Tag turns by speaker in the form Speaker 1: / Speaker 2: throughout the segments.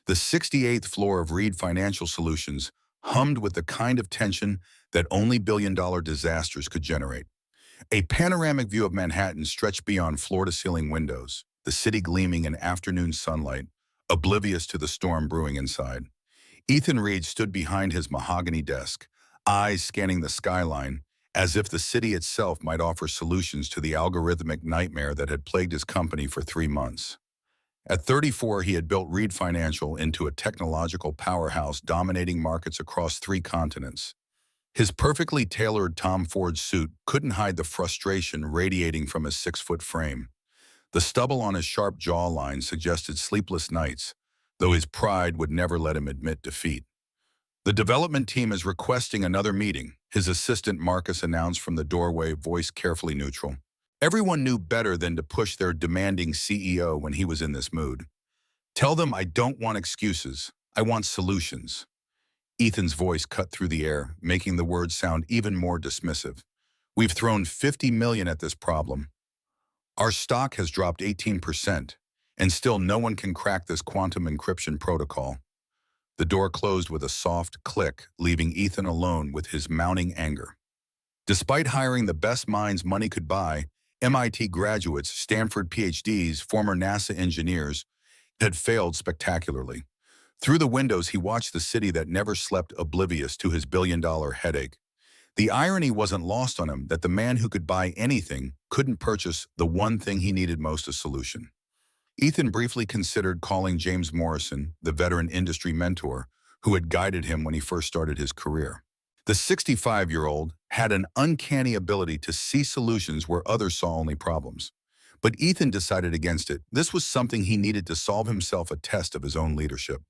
Speaker 1: The 68th floor of Reed Financial Solutions hummed with the kind of tension that only billion-dollar disasters could generate. A panoramic view of Manhattan stretched beyond floor-to-ceiling windows, the city gleaming in afternoon sunlight, oblivious to the storm brewing inside. Ethan Reed stood behind his mahogany desk, eyes scanning the skyline, as if the city itself might offer solutions to the algorithmic nightmare that had plagued his company for 3 months. At 34, he had built Reed Financial into a technological powerhouse dominating markets across 3 continents. His perfectly tailored Tom Ford suit couldn't hide the frustration radiating from his 6-foot frame. The stubble on his sharp jawline suggested sleepless nights, though his pride would never let him admit defeat. The development team is requesting another meeting, his assistant Marcus announced from the doorway, voice carefully neutral. Everyone knew better than to push their demanding CEO when he was in this mood. Tell them I don't want excuses, I want solutions. Ethan's voice cut through the air, making the words sound even more dismissive. We've thrown $50 million at this problem. Our stock has dropped 18%, and still no one can crack this quantum encryption protocol. The door closed with a soft click, leaving Ethan alone with his mounting anger. Despite hiring the best minds money could buy, MIT graduates, Stanford PhDs, former NASA engineers, had failed spectacularly. Through the windows, he watched the city that never slept, oblivious to his billion-dollar headache. The irony wasn't lost on him that the man who could buy anything couldn't purchase the one thing he needed most: a solution. Ethan briefly considered calling James Morrison, the veteran industry mentor who had guided him when he first started his career. The 65-year-old had an uncanny ability to see solutions where others saw only problems. But Ethan decided against it. This was something he needed to solve himself, a test of his own leadership.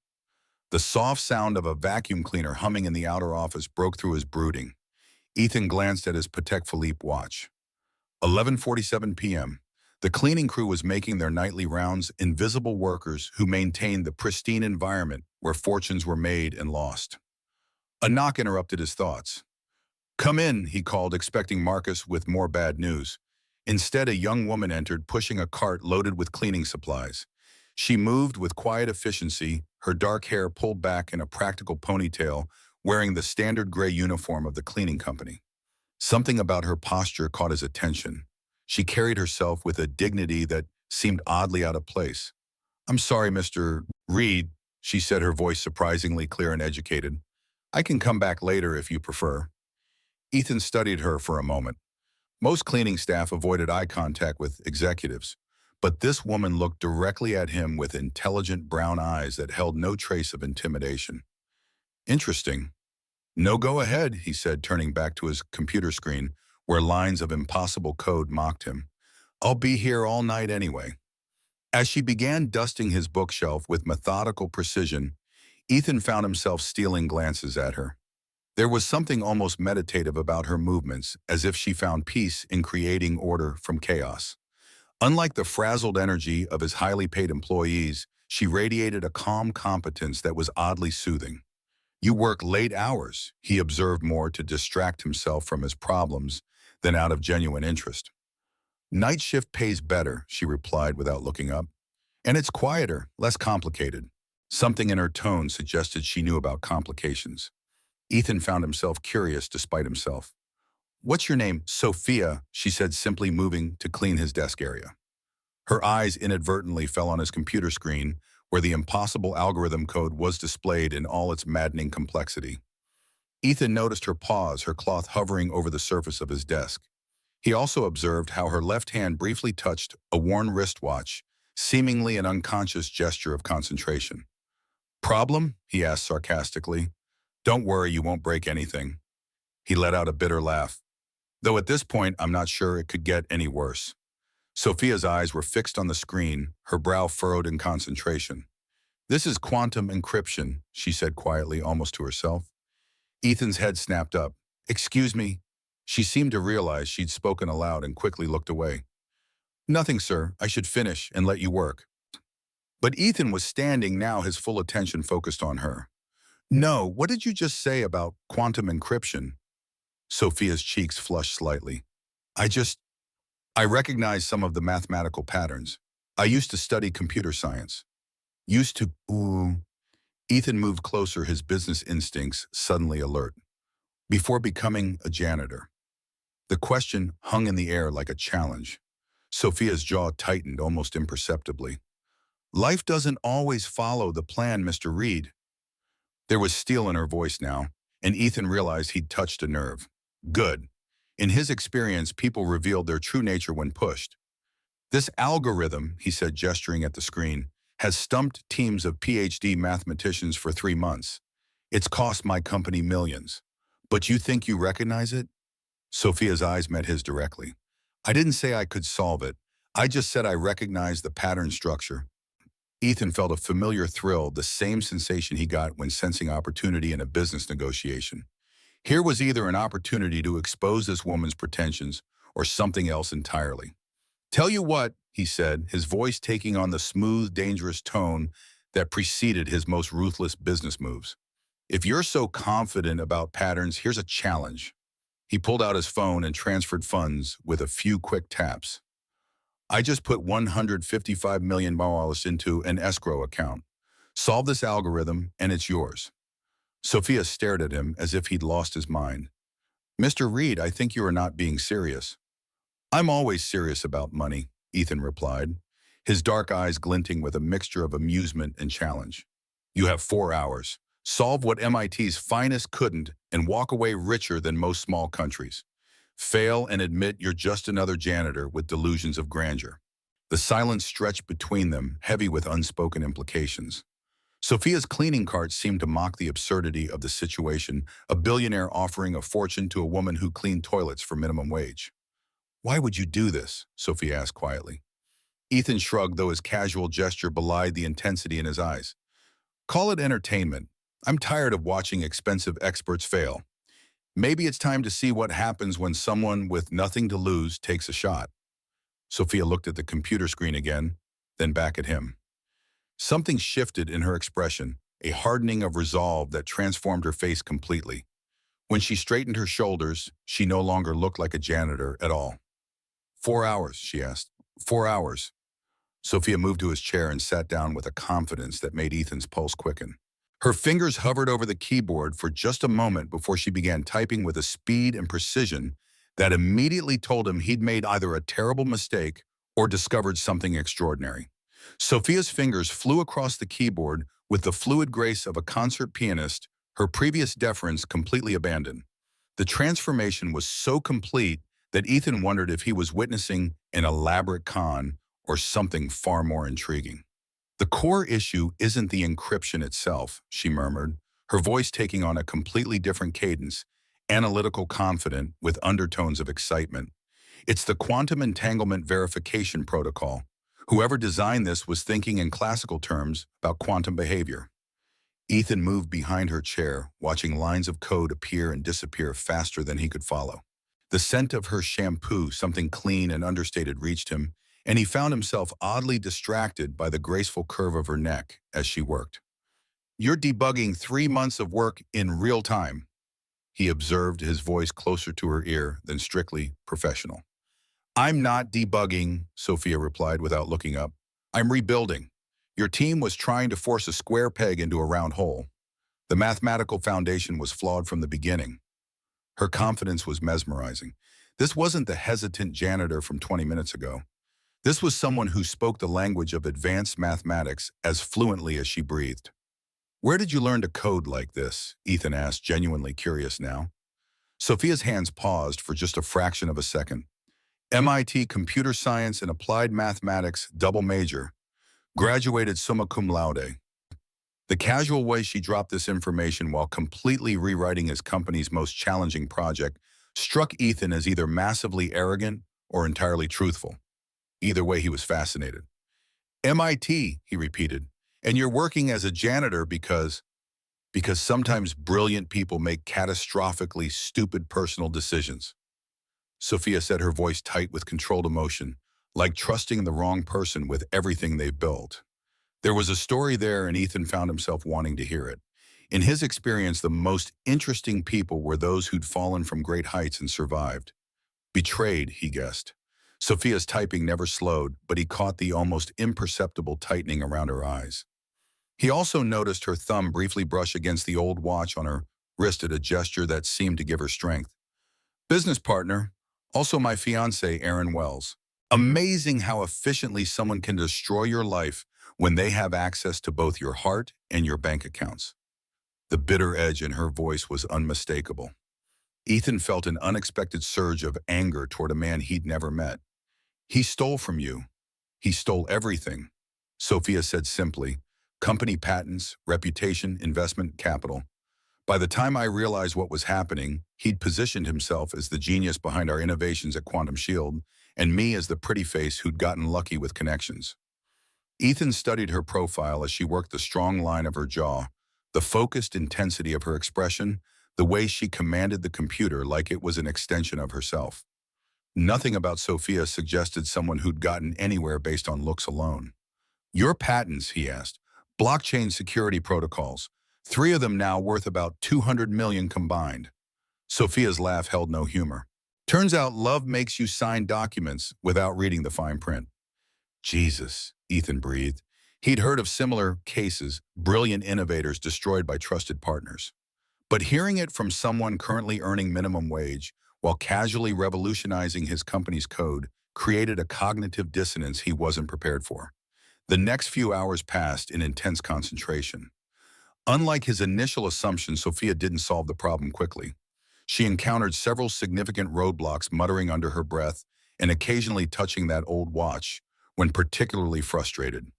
Speaker 1: The soft sound of a vacuum cleaner humming in the outer office broke through his brooding. Ethan glanced at his Patek Philippe watch. 11:47 p.m. The cleaning crew was making their nightly rounds, invisible workers who maintained the pristine environment where fortunes were made and lost. A knock interrupted his thoughts. "Come in," he called, expecting Marcus with more bad news. Instead, a young woman entered, pushing a cart loaded with cleaning supplies. She moved with quiet efficiency, her dark hair pulled back in a practical ponytail, wearing the standard gray uniform of the cleaning company. Something about her posture caught his attention. She carried herself with a dignity that seemed oddly out of place. "I'm sorry, Mr. Reed," she said, her voice surprisingly clear and educated. "I can come back later if you prefer." Ethan studied her for a moment. Most cleaning staff avoided eye contact with executives, but this woman looked directly at him with intelligent brown eyes that held no trace of intimidation. "Interesting. No, go ahead," he said, turning back to his computer screen, where lines of impossible code mocked him. "I'll be here all night anyway." As she began dusting his bookshelf with methodical precision, Ethan found himself stealing glances at her. There was something almost meditative about her movements, as if she found peace in creating order from chaos. Unlike the frazzled energy of his highly paid employees, she radiated a calm competence that was oddly soothing. "You work late hours," he observed, more to distract himself from his problems than out of genuine interest. "Night shift pays better," she replied without looking up. "And it's quieter, less complicated." Something in her tone suggested she knew about complications. Ethan found himself curious despite himself. "What's your name?" "Sophia," she said, simply moving to clean his desk area. Her eyes inadvertently fell on his computer screen, where the impossible algorithm code was displayed in all its maddening complexity. Ethan noticed her pause, her cloth hovering over the surface of his desk. He also observed how her left hand briefly touched a worn wristwatch, seemingly an unconscious gesture of concentration. "Problem?" he asked sarcastically. "Don't worry, you won't break anything." He let out a bitter laugh. "Though at this point, I'm not sure it could get any worse." Sophia's eyes were fixed on the screen, her brow furrowed in concentration. "This is quantum encryption," she said quietly, almost to herself. Ethan's head snapped up. "Excuse me." She seemed to realize she'd spoken aloud and quickly looked away. "Nothing, sir. I should finish and let you work." But Ethan was standing now, his full attention focused on her. "No, what did you just say about quantum encryption?" Sophia's cheeks flushed slightly. I recognized some of the mathematical patterns. I used to study computer science." "Used to, ooh." Ethan moved closer, his business instincts suddenly alert. Before becoming a janitor, the question hung in the air like a challenge. Sophia's jaw tightened almost imperceptibly. Life doesn't always follow the plan, Mr. Reed. There was steel in her voice now, and Ethan realized he'd touched a nerve. Good. In his experience, people revealed their true nature when pushed. This algorithm, he said, gesturing at the screen, has stumped teams of PhD mathematicians for 3 months. It's cost my company millions. But you think you recognize it? Sophia's eyes met his directly. I didn't say I could solve it. I just said I recognized the pattern structure. Ethan felt a familiar thrill, the same sensation he got when sensing opportunity in a business negotiation. Here was either an opportunity to expose this woman's pretensions or something else entirely. Tell you what, he said, his voice taking on the smooth, dangerous tone that preceded his most ruthless business moves. If you're so confident about patterns, here's a challenge. He pulled out his phone and transferred funds with a few quick taps. I just put $155 million into an escrow account. Solve this algorithm and it's yours. Sophia stared at him as if he'd lost his mind. Mr. Reed, I think you are not being serious. I'm always serious about money, Ethan replied, his dark eyes glinting with a mixture of amusement and challenge. You have 4 hours. Solve what MIT's finest couldn't and walk away richer than most small countries. Fail and admit you're just another janitor with delusions of grandeur. The silence stretched between them, heavy with unspoken implications. Sophia's cleaning cart seemed to mock the absurdity of the situation, a billionaire offering a fortune to a woman who cleaned toilets for minimum wage. Why would you do this? Sophia asked quietly. Ethan shrugged, though his casual gesture belied the intensity in his eyes. Call it entertainment. I'm tired of watching expensive experts fail. Maybe it's time to see what happens when someone with nothing to lose takes a shot. Sophia looked at the computer screen again, then back at him. Something shifted in her expression, a hardening of resolve that transformed her face completely. When she straightened her shoulders, she no longer looked like a janitor at all. 4 hours, she asked. 4 hours. Sophia moved to his chair and sat down with a confidence that made Ethan's pulse quicken. Her fingers hovered over the keyboard for just a moment before she began typing with a speed and precision that immediately told him he'd made either a terrible mistake or discovered something extraordinary. Sophia's fingers flew across the keyboard with the fluid grace of a concert pianist, her previous deference completely abandoned. The transformation was so complete that Ethan wondered if he was witnessing an elaborate con or something far more intriguing. The core issue isn't the encryption itself, she murmured, her voice taking on a completely different cadence, analytical, confident, with undertones of excitement. It's the quantum entanglement verification protocol. Whoever designed this was thinking in classical terms about quantum behavior. Ethan moved behind her chair, watching lines of code appear and disappear faster than he could follow. The scent of her shampoo, something clean and understated, reached him, and he found himself oddly distracted by the graceful curve of her neck as she worked. You're debugging 3 months of work in real time, he observed, his voice closer to her ear than strictly professional. I'm not debugging, Sophia replied without looking up. I'm rebuilding. Your team was trying to force a square peg into a round hole. The mathematical foundation was flawed from the beginning. Her confidence was mesmerizing. This wasn't the hesitant janitor from 20 minutes ago. This was someone who spoke the language of advanced mathematics as fluently as she breathed. Where did you learn to code like this? Ethan asked, genuinely curious now. Sophia's hands paused for just a fraction of a second. MIT Computer Science and Applied Mathematics double major. Graduated summa cum laude. The casual way she dropped this information while completely rewriting his company's most challenging project struck Ethan as either massively arrogant or entirely truthful. Either way, he was fascinated. MIT, he repeated, and you're working as a janitor because sometimes brilliant people make catastrophically stupid personal decisions. Sophia said, her voice tight with controlled emotion, like trusting the wrong person with everything they've built. There was a story there, and Ethan found himself wanting to hear it. In his experience, the most interesting people were those who'd fallen from great heights and survived. Betrayed, he guessed. Sophia's typing never slowed, but he caught the almost imperceptible tightening around her eyes. He also noticed her thumb briefly brush against the old watch on her wrist at a gesture that seemed to give her strength. Business partner, also my fiancé, Aaron Wells. Amazing how efficiently someone can destroy your life when they have access to both your heart and your bank accounts. The bitter edge in her voice was unmistakable. Ethan felt an unexpected surge of anger toward a man he'd never met. He stole from you. He stole everything, Sophia said simply. Company patents, reputation, investment, capital. By the time I realized what was happening, he'd positioned himself as the genius behind our innovations at Quantum Shield, and me as the pretty face who'd gotten lucky with connections. Ethan studied her profile as she worked the strong line of her jaw, the focused intensity of her expression, the way she commanded the computer like it was an extension of herself. Nothing about Sophia suggested someone who'd gotten anywhere based on looks alone. Your patents, he asked. Blockchain security protocols. 3 of them now worth about 200 million combined. Sophia's laugh held no humor. Turns out love makes you sign documents without reading the fine print. Jesus, Ethan breathed. He'd heard of similar cases, brilliant innovators destroyed by trusted partners. But hearing it from someone currently earning minimum wage while casually revolutionizing his company's code created a cognitive dissonance he wasn't prepared for. The next few hours passed in intense concentration. Unlike his initial assumption, Sophia didn't solve the problem quickly. She encountered several significant roadblocks, muttering under her breath and occasionally touching that old watch when particularly frustrated.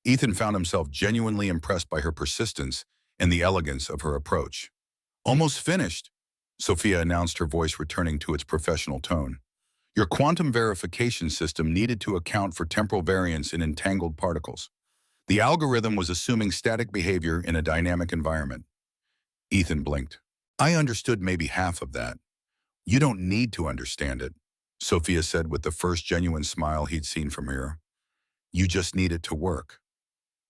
Speaker 1: Ethan found himself genuinely impressed by her persistence and the elegance of her approach. Almost finished, Sophia announced, her voice returning to its professional tone. Your quantum verification system needed to account for temporal variance in entangled particles. The algorithm was assuming static behavior in a dynamic environment. Ethan blinked. I understood maybe half of that. You don't need to understand it, Sophia said with the first genuine smile he'd seen from her. You just need it to work.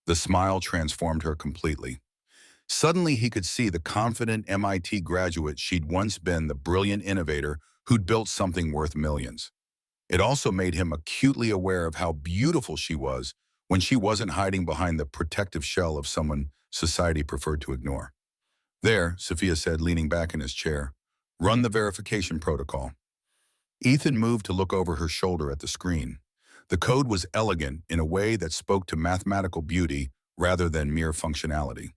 Speaker 1: The smile transformed her completely. Suddenly he could see the confident MIT graduate she'd once been, the brilliant innovator who'd built something worth millions. It also made him acutely aware of how beautiful she was when she wasn't hiding behind the protective shell of someone society preferred to ignore. There, Sophia said, leaning back in his chair. Run the verification protocol. Ethan moved to look over her shoulder at the screen. The code was elegant in a way that spoke to mathematical beauty rather than mere functionality.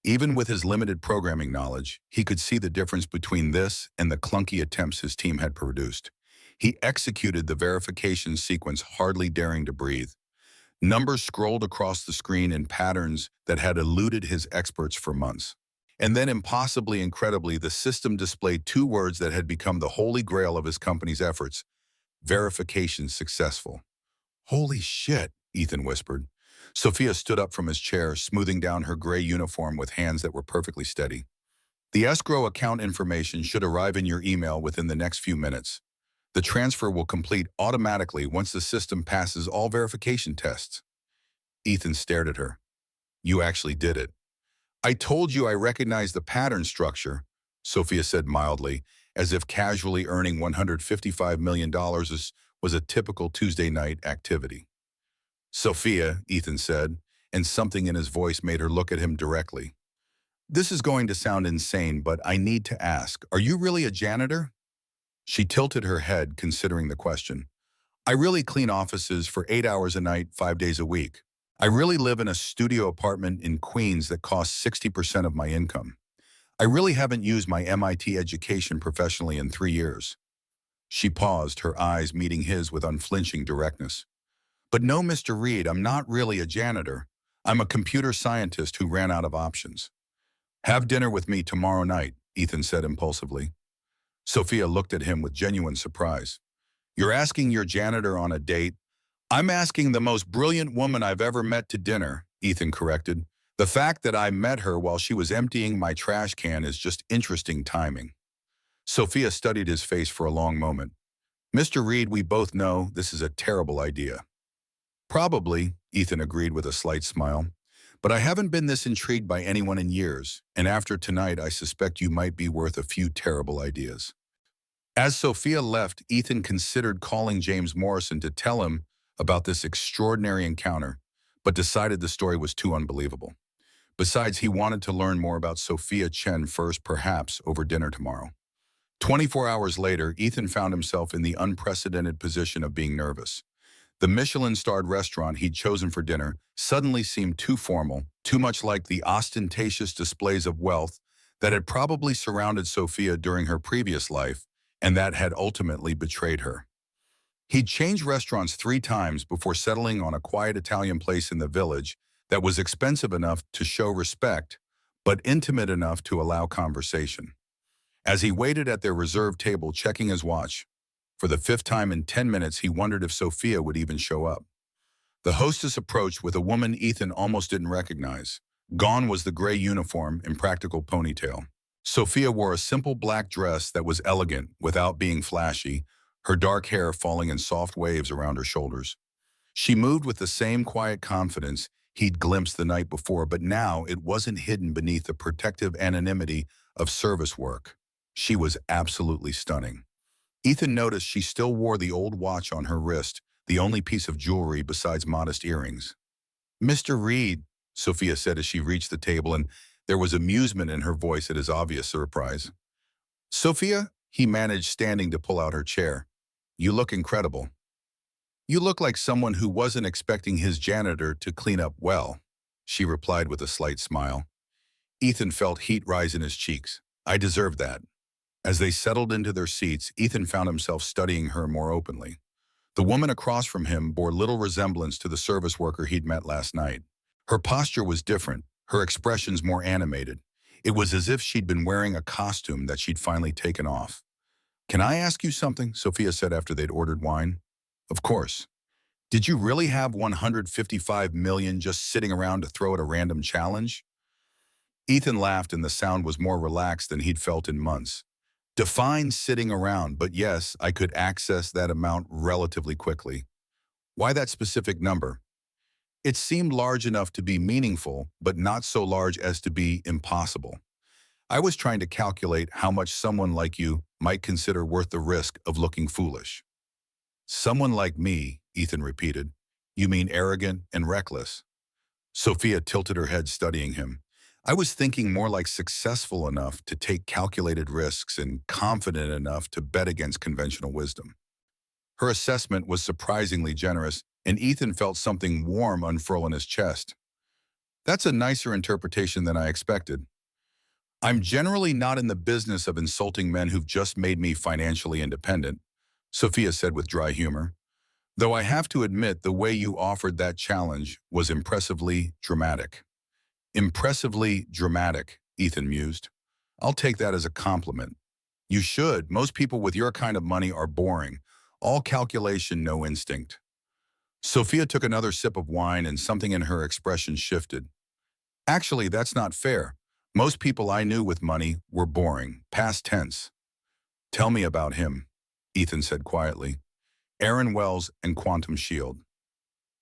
Speaker 1: Even with his limited programming knowledge, he could see the difference between this and the clunky attempts his team had produced. He executed the verification sequence, hardly daring to breathe. Numbers scrolled across the screen in patterns that had eluded his experts for months. And then, impossibly incredibly, the system displayed 2 words that had become the holy grail of his company's efforts: verification successful. Holy shit, Ethan whispered. Sophia stood up from his chair, smoothing down her gray uniform with hands that were perfectly steady. The escrow account information should arrive in your email within the next few minutes. The transfer will complete automatically once the system passes all verification tests. Ethan stared at her. You actually did it. I told you I recognized the pattern structure, Sophia said mildly, as if casually earning $155 million was a typical Tuesday night activity. Sophia, Ethan said, and something in his voice made her look at him directly. This is going to sound insane, but I need to ask, are you really a janitor? She tilted her head, considering the question. I really clean offices for 8 hours a night, 5 days a week. I really live in a studio apartment in Queens that costs 60% of my income. I really haven't used my MIT education professionally in 3 years. She paused, her eyes meeting his with unflinching directness. But no, Mr. Reed, I'm not really a janitor. I'm a computer scientist who ran out of options. Have dinner with me tomorrow night, Ethan said impulsively. Sophia looked at him with genuine surprise. You're asking your janitor on a date? I'm asking the most brilliant woman I've ever met to dinner, Ethan corrected. The fact that I met her while she was emptying my trash can is just interesting timing. Sophia studied his face for a long moment. Mr. Reed, we both know this is a terrible idea. Probably, Ethan agreed with a slight smile. But I haven't been this intrigued by anyone in years, and after tonight I suspect you might be worth a few terrible ideas. As Sophia left, Ethan considered calling James Morrison to tell him about this extraordinary encounter, but decided the story was too unbelievable. Besides, he wanted to learn more about Sophia Chen first, perhaps over dinner tomorrow. 24 hours later, Ethan found himself in the unprecedented position of being nervous. The Michelin-starred restaurant he'd chosen for dinner suddenly seemed too formal, too much like the ostentatious displays of wealth that had probably surrounded Sophia during her previous life and that had ultimately betrayed her. He'd changed restaurants 3 times before settling on a quiet Italian place in the village that was expensive enough to show respect, but intimate enough to allow conversation. As he waited at their reserved table checking his watch, for the 5th time in 10 minutes he wondered if Sophia would even show up. The hostess approached with a woman Ethan almost didn't recognize. Gone was the gray uniform and practical ponytail. Sophia wore a simple black dress that was elegant without being flashy, her dark hair falling in soft waves around her shoulders. She moved with the same quiet confidence he'd glimpsed the night before, but now it wasn't hidden beneath the protective anonymity of service work. She was absolutely stunning. Ethan noticed she still wore the old watch on her wrist, the only piece of jewelry besides modest earrings. "Mr. Reed," Sophia said as she reached the table, and there was amusement in her voice at his obvious surprise. "Sophia," he managed, standing to pull out her chair. "You look incredible. You look like someone who wasn't expecting his janitor to clean up well," she replied with a slight smile. Ethan felt heat rise in his cheeks. "I deserve that." As they settled into their seats, Ethan found himself studying her more openly. The woman across from him bore little resemblance to the service worker he'd met last night. Her posture was different, her expressions more animated. It was as if she'd been wearing a costume that she'd finally taken off. "Can I ask you something?" Sophia said after they'd ordered wine. "Of course. Did you really have 155 million just sitting around to throw at a random challenge?" Ethan laughed, and the sound was more relaxed than he'd felt in months. "Define sitting around, but yes, I could access that amount relatively quickly." "Why that specific number?" "It seemed large enough to be meaningful, but not so large as to be impossible. I was trying to calculate how much someone like you might consider worth the risk of looking foolish." "Someone like me," Ethan repeated. "You mean arrogant and reckless?" Sophia tilted her head, studying him. "I was thinking more like successful enough to take calculated risks and confident enough to bet against conventional wisdom." Her assessment was surprisingly generous, and Ethan felt something warm unfurl in his chest. "That's a nicer interpretation than I expected." "I'm generally not in the business of insulting men who've just made me financially independent," Sophia said with dry humor. "Though I have to admit the way you offered that challenge was impressively dramatic." "Impressively dramatic," Ethan mused. "I'll take that as a compliment." "You should. Most people with your kind of money are boring. All calculation, no instinct." Sophia took another sip of wine, and something in her expression shifted. "Actually, that's not fair. Most people I knew with money were boring, past tense." "Tell me about him," Ethan said quietly. "Aaron Wells and Quantum Shield."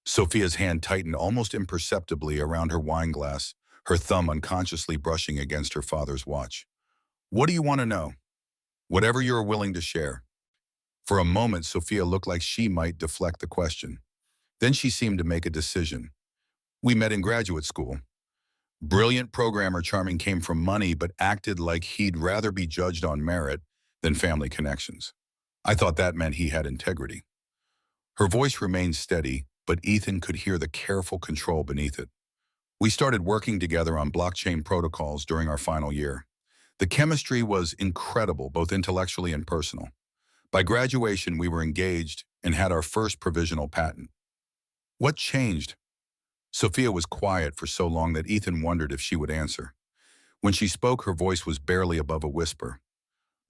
Speaker 1: Sophia's hand tightened almost imperceptibly around her wine glass, her thumb unconsciously brushing against her father's watch. "What do you want to know?" "Whatever you're willing to share." For a moment, Sophia looked like she might deflect the question. Then she seemed to make a decision. "We met in graduate school. Brilliant programmer charming came from money but acted like he'd rather be judged on merit than family connections. I thought that meant he had integrity." Her voice remained steady, but Ethan could hear the careful control beneath it. "We started working together on blockchain protocols during our final year. The chemistry was incredible, both intellectually and personal. By graduation, we were engaged and had our first provisional patent." "What changed?" Sophia was quiet for so long that Ethan wondered if she would answer. When she spoke, her voice was barely above a whisper.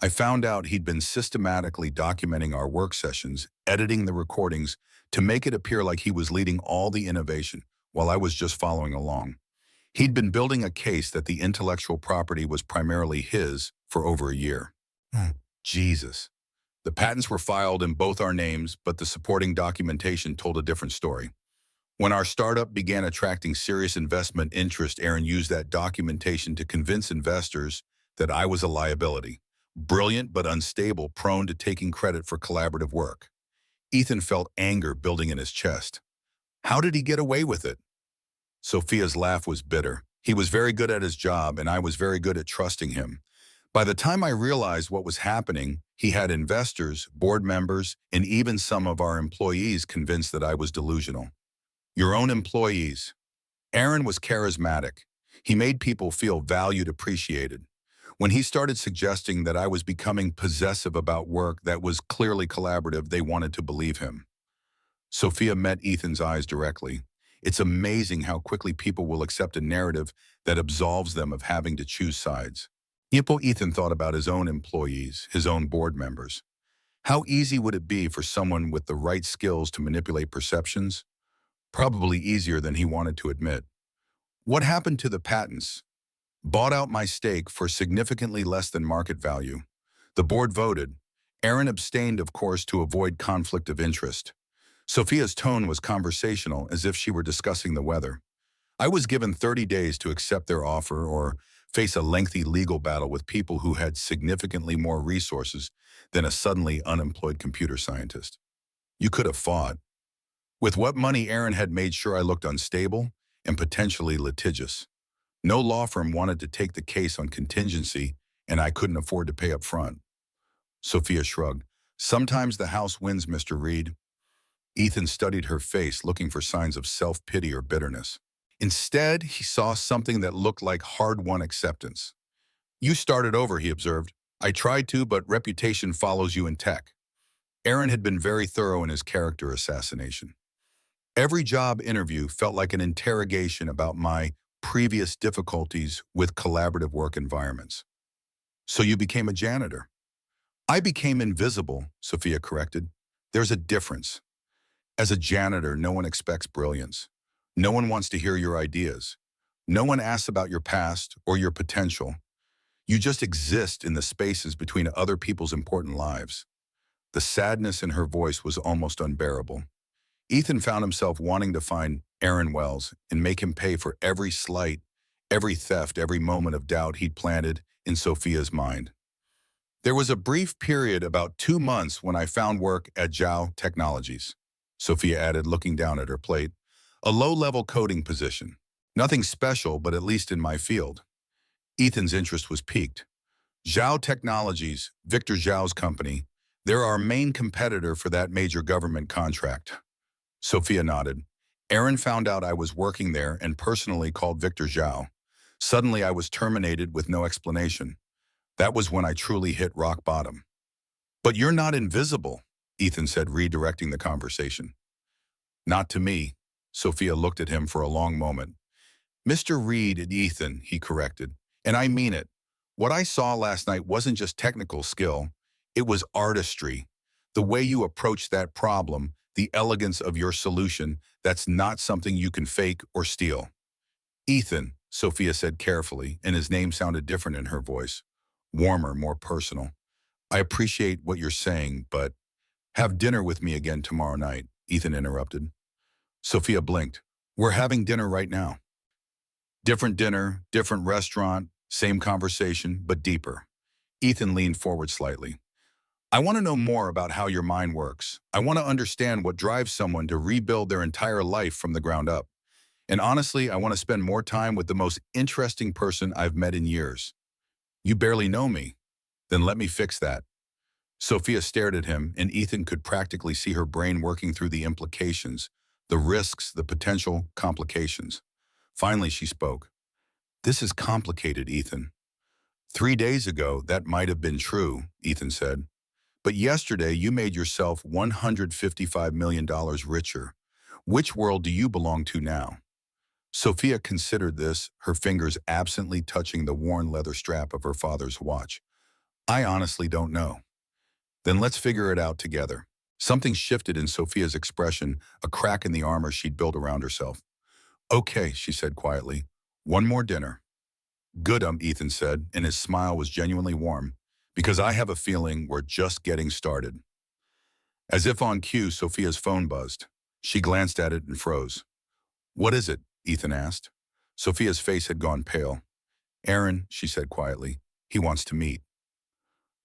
Speaker 1: "I found out he'd been systematically documenting our work sessions, editing the recordings to make it appear like he was leading all the innovation, while I was just following along. He'd been building a case that the intellectual property was primarily his for over a year." Jesus. "The patents were filed in both our names, but the supporting documentation told a different story. When our startup began attracting serious investment interest, Aaron used that documentation to convince investors that I was a liability. Brilliant but unstable, prone to taking credit for collaborative work." Ethan felt anger building in his chest. "How did he get away with it?" Sophia's laugh was bitter. He was very good at his job, and I was very good at trusting him. By the time I realized what was happening, he had investors, board members, and even some of our employees convinced that I was delusional. Your own employees. Aaron was charismatic. He made people feel valued, appreciated. When he started suggesting that I was becoming possessive about work that was clearly collaborative, they wanted to believe him. Sophia met Ethan's eyes directly. It's amazing how quickly people will accept a narrative that absolves them of having to choose sides. Ethan thought about his own employees, his own board members. How easy would it be for someone with the right skills to manipulate perceptions? Probably easier than he wanted to admit. What happened to the patents? Bought out my stake for significantly less than market value. The board voted. Aaron abstained, of course, to avoid conflict of interest. Sophia's tone was conversational, as if she were discussing the weather. I was given 30 days to accept their offer or face a lengthy legal battle with people who had significantly more resources than a suddenly unemployed computer scientist. You could have fought. With what money, Aaron had made sure I looked unstable and potentially litigious. No law firm wanted to take the case on contingency, and I couldn't afford to pay up front. Sophia shrugged. Sometimes the house wins, Mr. Reed. Ethan studied her face, looking for signs of self-pity or bitterness. Instead, he saw something that looked like hard-won acceptance. You started over, he observed. I tried to, but reputation follows you in tech. Aaron had been very thorough in his character assassination. Every job interview felt like an interrogation about my previous difficulties with collaborative work environments. So you became a janitor. I became invisible, Sophia corrected. There's a difference. As a janitor, no one expects brilliance. No one wants to hear your ideas. No one asks about your past or your potential. You just exist in the spaces between other people's important lives. The sadness in her voice was almost unbearable. Ethan found himself wanting to find Aaron Wells and make him pay for every slight, every theft, every moment of doubt he'd planted in Sophia's mind. There was a brief period, about 2 months, when I found work at Zhao Technologies, Sophia added, looking down at her plate. A low-level coding position. Nothing special, but at least in my field. Ethan's interest was piqued. Zhao Technologies, Victor Zhao's company, they're our main competitor for that major government contract. Sophia nodded. Aaron found out I was working there and personally called Victor Zhao. Suddenly I was terminated with no explanation. That was when I truly hit rock bottom. But you're not invisible, Ethan said, redirecting the conversation. Not to me. Sophia looked at him for a long moment. Mr. Reed and Ethan, he corrected, and I mean it. What I saw last night wasn't just technical skill, it was artistry. The way you approached that problem, the elegance of your solution, that's not something you can fake or steal. Ethan, Sophia said carefully, and his name sounded different in her voice. Warmer, more personal. I appreciate what you're saying, but have dinner with me again tomorrow night, Ethan interrupted. Sophia blinked. We're having dinner right now. Different dinner, different restaurant, same conversation, but deeper. Ethan leaned forward slightly. I want to know more about how your mind works. I want to understand what drives someone to rebuild their entire life from the ground up. And honestly, I want to spend more time with the most interesting person I've met in years. You barely know me. Then let me fix that. Sophia stared at him, and Ethan could practically see her brain working through the implications, the risks, the potential complications. Finally, she spoke. This is complicated, Ethan. 3 days ago, that might have been true, Ethan said. But yesterday, you made yourself $155 million richer. Which world do you belong to now? Sophia considered this, her fingers absently touching the worn leather strap of her father's watch. I honestly don't know. Then let's figure it out together. Something shifted in Sophia's expression, a crack in the armor she'd built around herself. Okay, she said quietly. One more dinner. Good, Ethan said, and his smile was genuinely warm, because I have a feeling we're just getting started. As if on cue, Sophia's phone buzzed. She glanced at it and froze. What is it? Ethan asked. Sophia's face had gone pale. Aaron, she said quietly. He wants to meet.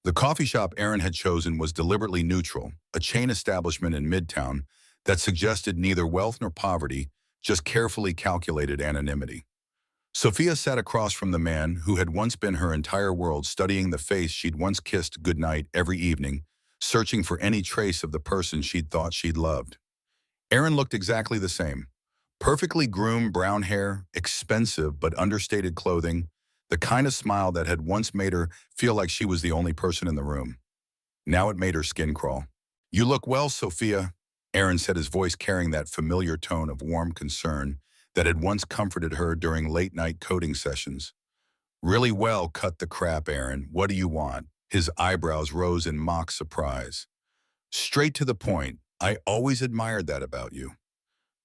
Speaker 1: The coffee shop Aaron had chosen was deliberately neutral, a chain establishment in Midtown that suggested neither wealth nor poverty, just carefully calculated anonymity. Sophia sat across from the man who had once been her entire world, studying the face she'd once kissed goodnight every evening, searching for any trace of the person she'd thought she'd loved. Aaron looked exactly the same. Perfectly groomed brown hair, expensive but understated clothing, the kind of smile that had once made her feel like she was the only person in the room. Now it made her skin crawl. "You look well, Sophia," Aaron said, his voice carrying that familiar tone of warm concern that had once comforted her during late-night coding sessions. "Really well, cut the crap, Aaron. What do you want?" His eyebrows rose in mock surprise. "Straight to the point. I always admired that about you."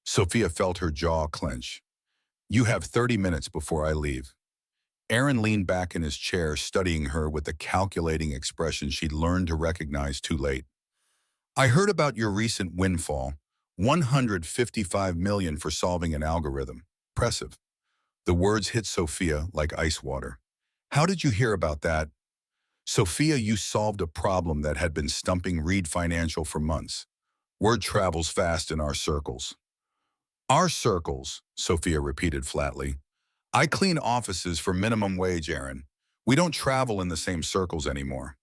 Speaker 1: Sophia felt her jaw clench. "You have 30 minutes before I leave." Aaron leaned back in his chair, studying her with the calculating expression she'd learned to recognize too late. "I heard about your recent windfall, 155 million for solving an algorithm. Impressive." The words hit Sophia like ice water. "How did you hear about that?" "Sophia, you solved a problem that had been stumping Reed Financial for months. Word travels fast in our circles." "Our circles," Sophia repeated flatly. "I clean offices for minimum wage, Aaron. We don't travel in the same circles anymore."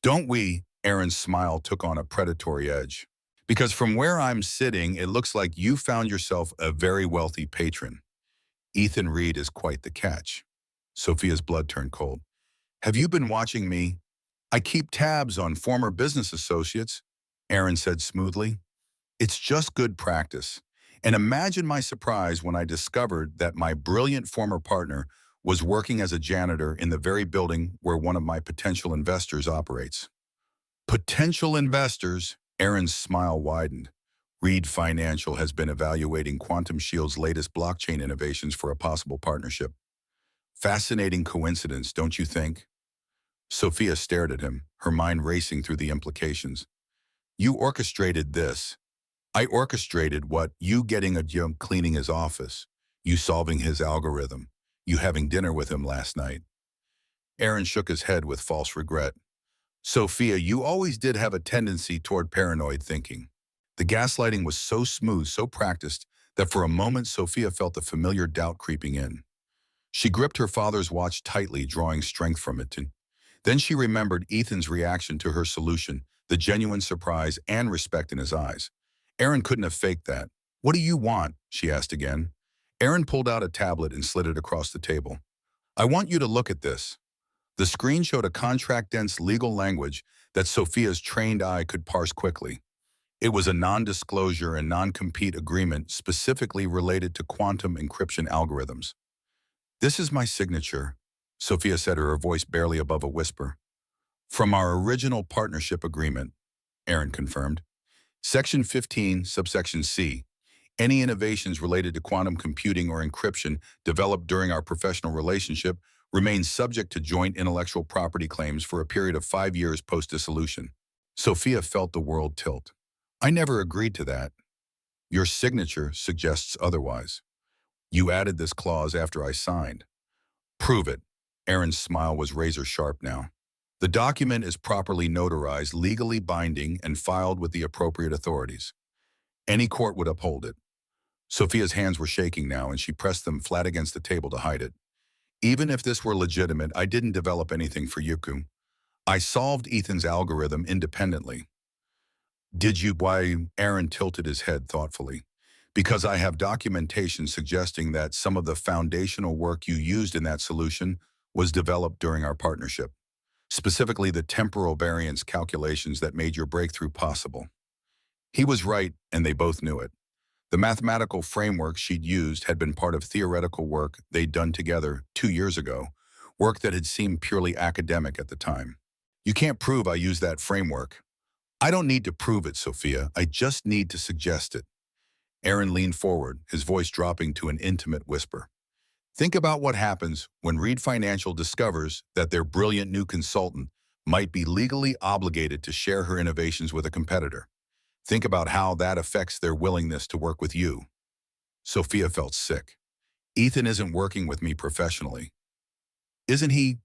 Speaker 1: "Don't we?" Aaron's smile took on a predatory edge. "Because from where I'm sitting, it looks like you found yourself a very wealthy patron. Ethan Reed is quite the catch." Sophia's blood turned cold. "Have you been watching me?" "I keep tabs on former business associates," Aaron said smoothly. "It's just good practice. And imagine my surprise when I discovered that my brilliant former partner was working as a janitor in the very building where one of my potential investors operates." "Potential investors?" Aaron's smile widened. "Reed Financial has been evaluating Quantum Shield's latest blockchain innovations for a possible partnership. Fascinating coincidence, don't you think?" Sophia stared at him, her mind racing through the implications. "You orchestrated this." "I orchestrated what? You getting a job cleaning his office, you solving his algorithm, you having dinner with him last night." Aaron shook his head with false regret. "Sophia, you always did have a tendency toward paranoid thinking." The gaslighting was so smooth, so practiced, that for a moment Sophia felt the familiar doubt creeping in. She gripped her father's watch tightly, drawing strength from it. Then she remembered Ethan's reaction to her solution, the genuine surprise and respect in his eyes. Aaron couldn't have faked that. "What do you want?" she asked again. Aaron pulled out a tablet and slid it across the table. "I want you to look at this." The screen showed a contract-dense legal language that Sophia's trained eye could parse quickly. It was a non-disclosure and non-compete agreement specifically related to quantum encryption algorithms. "This is my signature," Sophia said, her voice barely above a whisper. "From our original partnership agreement," Aaron confirmed. "Section 15, subsection C. Any innovations related to quantum computing or encryption developed during our professional relationship remain subject to joint intellectual property claims for a period of 5 years post-dissolution." Sophia felt the world tilt. "I never agreed to that." "Your signature suggests otherwise. You added this clause after I signed." "Prove it." Aaron's smile was razor-sharp now. "The document is properly notarized, legally binding, and filed with the appropriate authorities. Any court would uphold it." Sophia's hands were shaking now, and she pressed them flat against the table to hide it. "Even if this were legitimate, I didn't develop anything for Yuku. I solved Ethan's algorithm independently." "Did you?" Why? Aaron tilted his head thoughtfully. "Because I have documentation suggesting that some of the foundational work you used in that solution was developed during our partnership. Specifically the temporal variance calculations that made your breakthrough possible." He was right, and they both knew it. The mathematical framework she'd used had been part of theoretical work they'd done together 2 years ago, work that had seemed purely academic at the time. "You can't prove I used that framework." "I don't need to prove it, Sophia. I just need to suggest it." Aaron leaned forward, his voice dropping to an intimate whisper. "Think about what happens when Reed Financial discovers that their brilliant new consultant might be legally obligated to share her innovations with a competitor. Think about how that affects their willingness to work with you." Sophia felt sick. "Ethan isn't working with me professionally." "Isn't he?"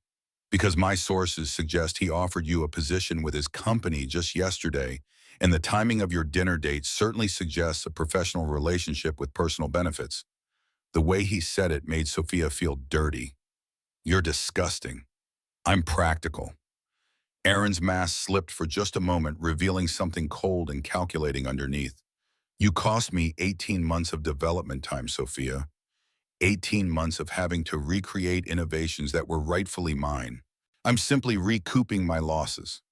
Speaker 1: "Because my sources suggest he offered you a position with his company just yesterday, And the timing of your dinner date certainly suggests a professional relationship with personal benefits. The way he said it made Sophia feel dirty. You're disgusting. I'm practical. Aaron's mask slipped for just a moment, revealing something cold and calculating underneath. You cost me 18 months of development time, Sophia. 18 months of having to recreate innovations that were rightfully mine. I'm simply recouping my losses.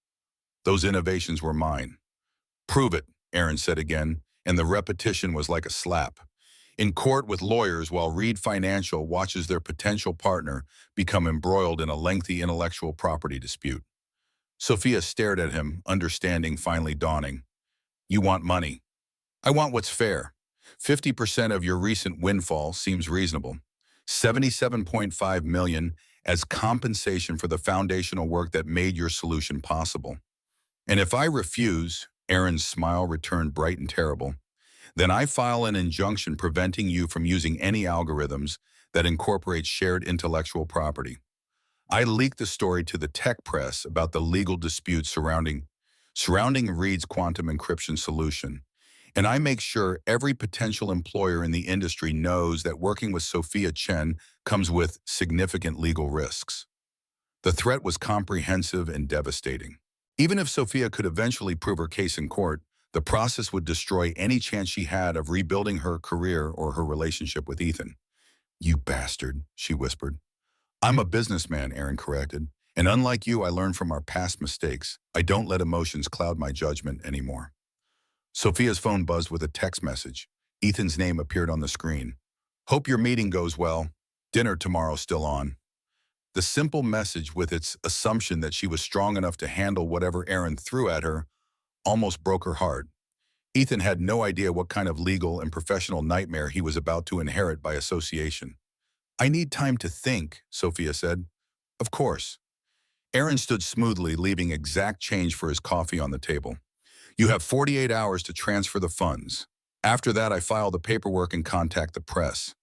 Speaker 1: Those innovations were mine. Prove it, Aaron said again, and the repetition was like a slap. In court with lawyers while Reed Financial watches their potential partner become embroiled in a lengthy intellectual property dispute. Sophia stared at him, understanding finally dawning. You want money. I want what's fair. 50% of your recent windfall seems reasonable. 77.5 million as compensation for the foundational work that made your solution possible. And if I refuse, Aaron's smile returned bright and terrible, then I file an injunction preventing you from using any algorithms that incorporate shared intellectual property. I leaked the story to the tech press about the legal disputes surrounding Reed's quantum encryption solution. And I make sure every potential employer in the industry knows that working with Sophia Chen comes with significant legal risks. The threat was comprehensive and devastating. Even if Sophia could eventually prove her case in court, the process would destroy any chance she had of rebuilding her career or her relationship with Ethan. You bastard, she whispered. I'm a businessman, Aaron corrected. And unlike you, I learned from our past mistakes. I don't let emotions cloud my judgment anymore. Sophia's phone buzzed with a text message. Ethan's name appeared on the screen. Hope your meeting goes well. Dinner tomorrow still on. The simple message, with its assumption that she was strong enough to handle whatever Aaron threw at her, almost broke her heart. Ethan had no idea what kind of legal and professional nightmare he was about to inherit by association. I need time to think, Sophia said. Of course. Aaron stood smoothly, leaving exact change for his coffee on the table. You have 48 hours to transfer the funds. After that, I file the paperwork and contact the press.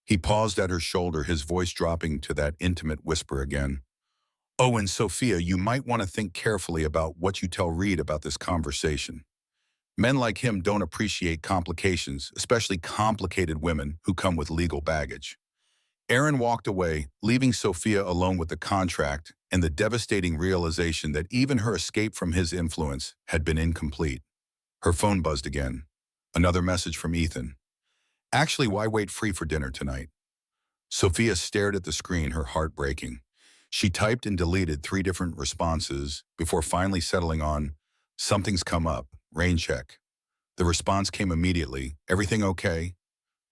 Speaker 1: He paused at her shoulder, his voice dropping to that intimate whisper again. Oh, and Sophia, you might want to think carefully about what you tell Reed about this conversation. Men like him don't appreciate complications, especially complicated women who come with legal baggage. Aaron walked away, leaving Sophia alone with the contract and the devastating realization that even her escape from his influence had been incomplete. Her phone buzzed again. Another message from Ethan. Actually, why wait free for dinner tonight? Sophia stared at the screen, her heart breaking. She typed and deleted 3 different responses before finally settling on, something's come up, rain check. The response came immediately, everything okay?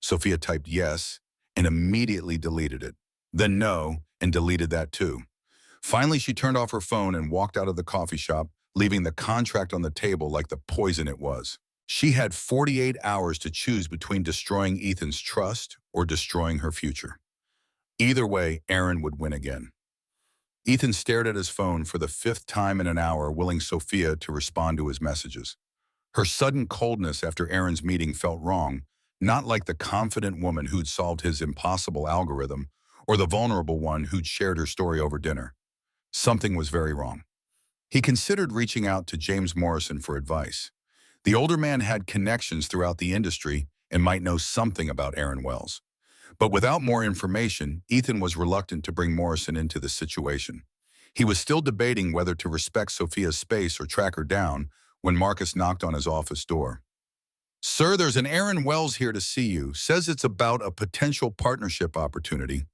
Speaker 1: Sophia typed yes, and immediately deleted it. Then no, and deleted that too. Finally, she turned off her phone and walked out of the coffee shop, leaving the contract on the table like the poison it was. She had 48 hours to choose between destroying Ethan's trust or destroying her future. Either way, Aaron would win again. Ethan stared at his phone for the 5th time in an hour, willing Sophia to respond to his messages. Her sudden coldness after Aaron's meeting felt wrong, not like the confident woman who'd solved his impossible algorithm or the vulnerable one who'd shared her story over dinner. Something was very wrong. He considered reaching out to James Morrison for advice. The older man had connections throughout the industry and might know something about Aaron Wells. But without more information, Ethan was reluctant to bring Morrison into the situation. He was still debating whether to respect Sophia's space or track her down when Marcus knocked on his office door. Sir, there's an Aaron Wells here to see you. Says it's about a potential partnership opportunity.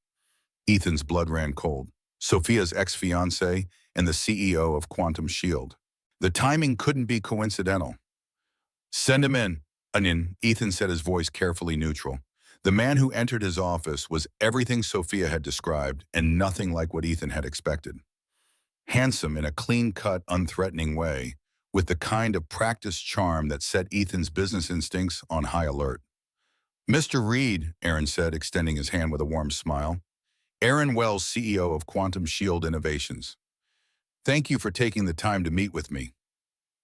Speaker 1: Ethan's blood ran cold. Sophia's ex-fiancé and the CEO of Quantum Shield. The timing couldn't be coincidental. Send him in. Ethan said, his voice carefully neutral. The man who entered his office was everything Sophia had described and nothing like what Ethan had expected. Handsome in a clean-cut, unthreatening way, with the kind of practiced charm that set Ethan's business instincts on high alert. Mr. Reed, Aaron said, extending his hand with a warm smile. Aaron Wells, CEO of Quantum Shield Innovations. Thank you for taking the time to meet with me.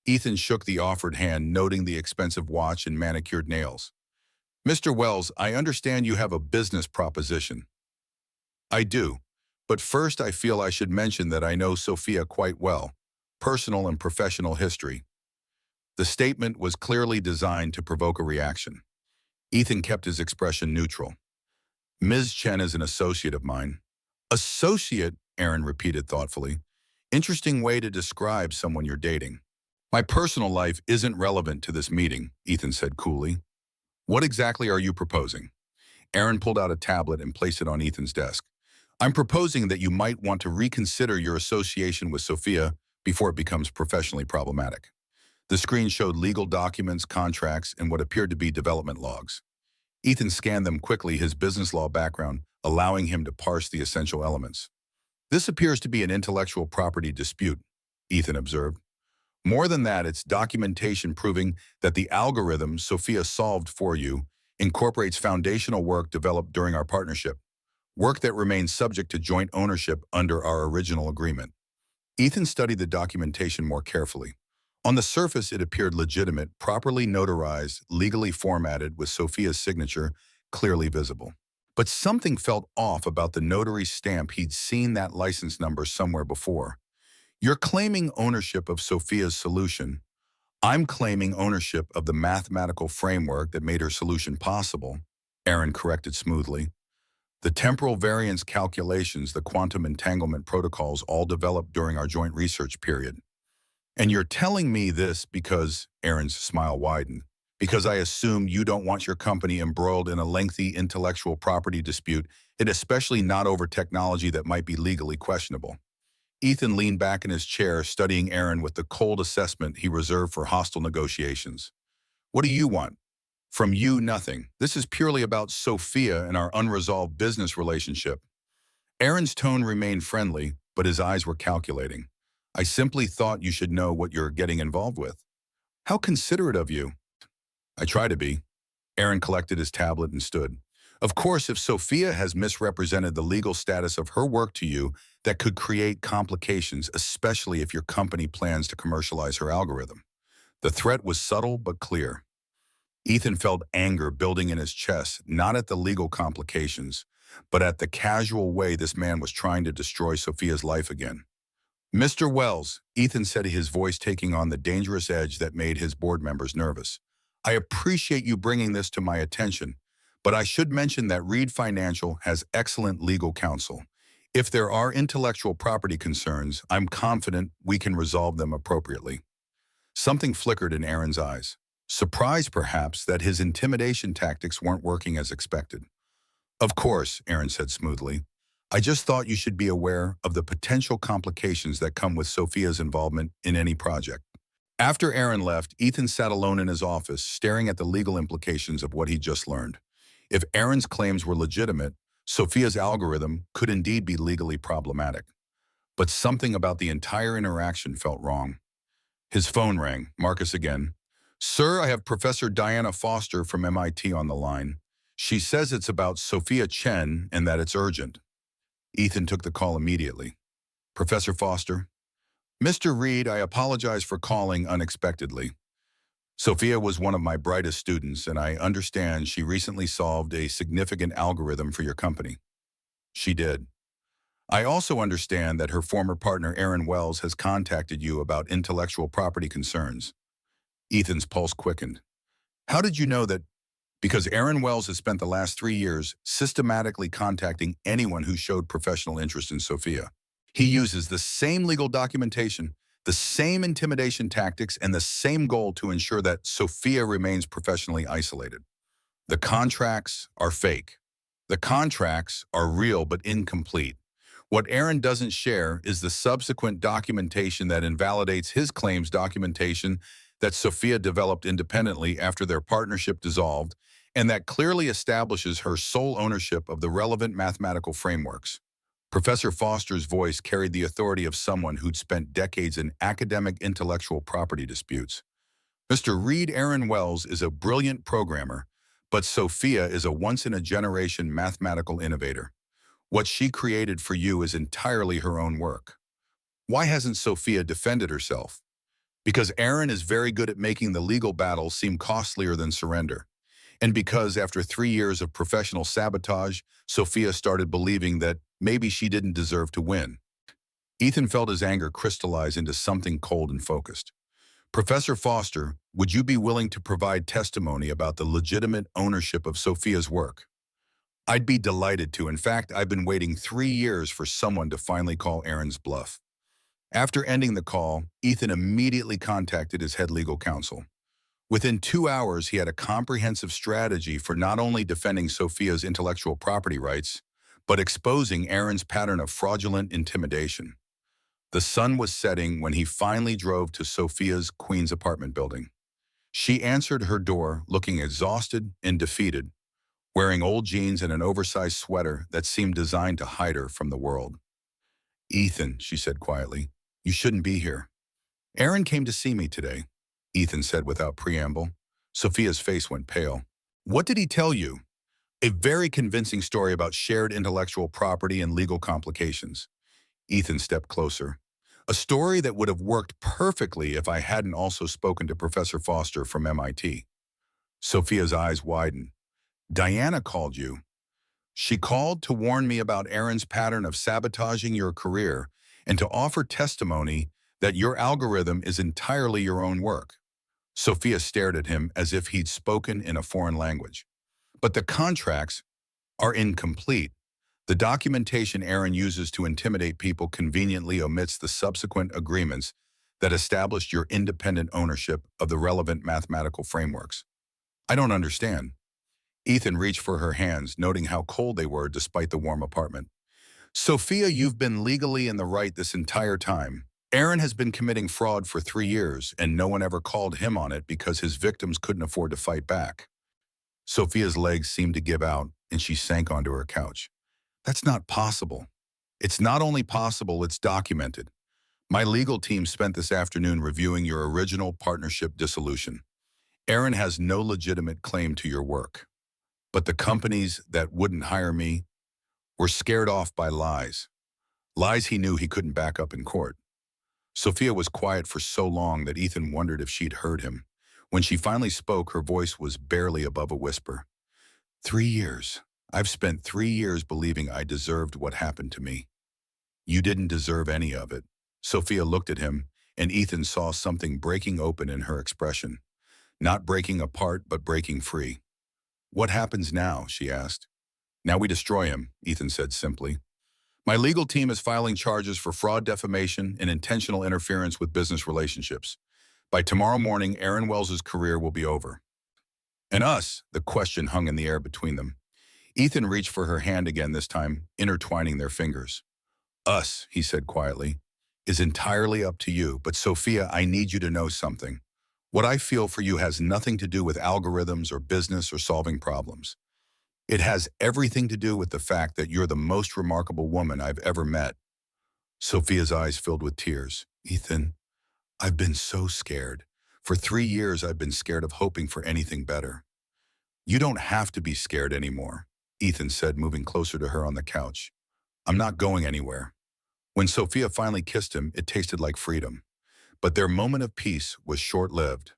Speaker 1: Ethan shook the offered hand, noting the expensive watch and manicured nails. Mr. Wells, I understand you have a business proposition. I do, but first I feel I should mention that I know Sophia quite well, personal and professional history. The statement was clearly designed to provoke a reaction. Ethan kept his expression neutral. Ms. Chen is an associate of mine. Associate, Aaron repeated thoughtfully. Interesting way to describe someone you're dating. My personal life isn't relevant to this meeting, Ethan said coolly. What exactly are you proposing? Aaron pulled out a tablet and placed it on Ethan's desk. I'm proposing that you might want to reconsider your association with Sophia before it becomes professionally problematic. The screen showed legal documents, contracts, and what appeared to be development logs. Ethan scanned them quickly, his business law background allowing him to parse the essential elements. This appears to be an intellectual property dispute, Ethan observed. More than that, it's documentation proving that the algorithm Sophia solved for you incorporates foundational work developed during our partnership, work that remains subject to joint ownership under our original agreement. Ethan studied the documentation more carefully. On the surface, it appeared legitimate, properly notarized, legally formatted, with Sophia's signature clearly visible. But something felt off about the notary's stamp. He'd seen that license number somewhere before. You're claiming ownership of Sophia's solution. I'm claiming ownership of the mathematical framework that made her solution possible, Aaron corrected smoothly. The temporal variance calculations, the quantum entanglement protocols all developed during our joint research period. And you're telling me this because, Aaron's smile widened, because I assume you don't want your company embroiled in a lengthy intellectual property dispute, and especially not over technology that might be legally questionable. Ethan leaned back in his chair, studying Aaron with the cold assessment he reserved for hostile negotiations. What do you want? From you, nothing. This is purely about Sophia and our unresolved business relationship. Aaron's tone remained friendly, but his eyes were calculating. I simply thought you should know what you're getting involved with. How considerate of you. I try to be. Aaron collected his tablet and stood. Of course, if Sophia has misrepresented the legal status of her work to you, that could create complications, especially if your company plans to commercialize her algorithm. The threat was subtle but clear. Ethan felt anger building in his chest, not at the legal complications, but at the casual way this man was trying to destroy Sophia's life again. Mr. Wells, Ethan said, his voice taking on the dangerous edge that made his board members nervous. I appreciate you bringing this to my attention, but I should mention that Reed Financial has excellent legal counsel. If there are intellectual property concerns, I'm confident we can resolve them appropriately. Something flickered in Aaron's eyes. Surprised, perhaps, that his intimidation tactics weren't working as expected. Of course, Aaron said smoothly. I just thought you should be aware of the potential complications that come with Sophia's involvement in any project. After Aaron left, Ethan sat alone in his office, staring at the legal implications of what he'd just learned. If Aaron's claims were legitimate, Sophia's algorithm could indeed be legally problematic. But something about the entire interaction felt wrong. His phone rang. Marcus again. Sir, I have Professor Diana Foster from MIT on the line. She says it's about Sophia Chen and that it's urgent. Ethan took the call immediately. Professor Foster? Mr. Reed, I apologize for calling unexpectedly. Sophia was one of my brightest students, and I understand she recently solved a significant algorithm for your company. She did. I also understand that her former partner, Aaron Wells, has contacted you about intellectual property concerns. Ethan's pulse quickened. How did you know that? Because Aaron Wells has spent the last 3 years systematically contacting anyone who showed professional interest in Sophia. He uses the same legal documentation, the same intimidation tactics, and the same goal to ensure that Sophia remains professionally isolated. The contracts are fake. The contracts are real but incomplete. What Aaron doesn't share is the subsequent documentation that invalidates his claims documentation that Sophia developed independently after their partnership dissolved, and that clearly establishes her sole ownership of the relevant mathematical frameworks. Professor Foster's voice carried the authority of someone who'd spent decades in academic intellectual property disputes. Mr. Reed, Aaron Wells is a brilliant programmer, but Sophia is a once-in-a-generation mathematical innovator. What she created for you is entirely her own work. Why hasn't Sophia defended herself? Because Aaron is very good at making the legal battle seem costlier than surrender. And because after 3 years of professional sabotage, Sophia started believing that maybe she didn't deserve to win. Ethan felt his anger crystallize into something cold and focused. Professor Foster, would you be willing to provide testimony about the legitimate ownership of Sophia's work? I'd be delighted to. In fact, I've been waiting 3 years for someone to finally call Aaron's bluff. After ending the call, Ethan immediately contacted his head legal counsel. Within 2 hours, he had a comprehensive strategy for not only defending Sophia's intellectual property rights, but exposing Aaron's pattern of fraudulent intimidation. The sun was setting when he finally drove to Sophia's Queens apartment building. She answered her door looking exhausted and defeated, wearing old jeans and an oversized sweater that seemed designed to hide her from the world. "Ethan," she said quietly, "you shouldn't be here." "Aaron came to see me today," Ethan said without preamble. Sophia's face went pale. "What did he tell you?" "A very convincing story about shared intellectual property and legal complications." Ethan stepped closer. "A story that would have worked perfectly if I hadn't also spoken to Professor Foster from MIT. Sophia's eyes widened. "Diana called you." "She called to warn me about Aaron's pattern of sabotaging your career and to offer testimony that your algorithm is entirely your own work." Sophia stared at him as if he'd spoken in a foreign language. "But the contracts are incomplete. The documentation Aaron uses to intimidate people conveniently omits the subsequent agreements that established your independent ownership of the relevant mathematical frameworks." "I don't understand." Ethan reached for her hands, noting how cold they were despite the warm apartment. "Sophia, you've been legally in the right this entire time. Aaron has been committing fraud for 3 years, and no one ever called him on it because his victims couldn't afford to fight back." Sophia's legs seemed to give out, and she sank onto her couch. "That's not possible." "It's not only possible, it's documented. My legal team spent this afternoon reviewing your original partnership dissolution. Aaron has no legitimate claim to your work. But the companies that wouldn't hire me were scared off by lies. Lies he knew he couldn't back up in court." Sophia was quiet for so long that Ethan wondered if she'd heard him. When she finally spoke, her voice was barely above a whisper. 3 years. I've spent 3 years believing I deserved what happened to me." "You didn't deserve any of it." Sophia looked at him, and Ethan saw something breaking open in her expression. Not breaking apart, but breaking free. "What happens now?" she asked. "Now we destroy him," Ethan said simply. "My legal team is filing charges for fraud, defamation, and intentional interference with business relationships. By tomorrow morning, Aaron Wells's career will be over." "And us?" The question hung in the air between them. Ethan reached for her hand again, this time intertwining their fingers. "Us," he said quietly, "is entirely up to you, but Sophia, I need you to know something. What I feel for you has nothing to do with algorithms or business or solving problems. It has everything to do with the fact that you're the most remarkable woman I've ever met." Sophia's eyes filled with tears. "Ethan, I've been so scared. For 3 years, I've been scared of hoping for anything better." "You don't have to be scared anymore," Ethan said, moving closer to her on the couch. "I'm not going anywhere." When Sophia finally kissed him, it tasted like freedom. But their moment of peace was short-lived.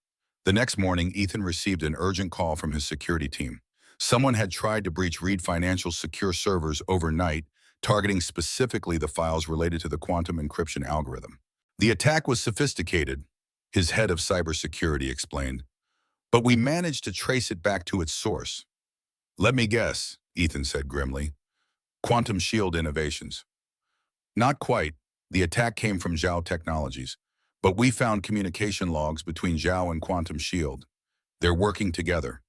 Speaker 1: The next morning, Ethan received an urgent call from his security team. Someone had tried to breach Reed Financial's secure servers overnight, targeting specifically the files related to the quantum encryption algorithm. "The attack was sophisticated," his head of cybersecurity explained, "but we managed to trace it back to its source." "Let me guess," Ethan said grimly. "Quantum Shield Innovations." "Not quite. The attack came from Zhao Technologies, but we found communication logs between Zhao and Quantum Shield. They're working together."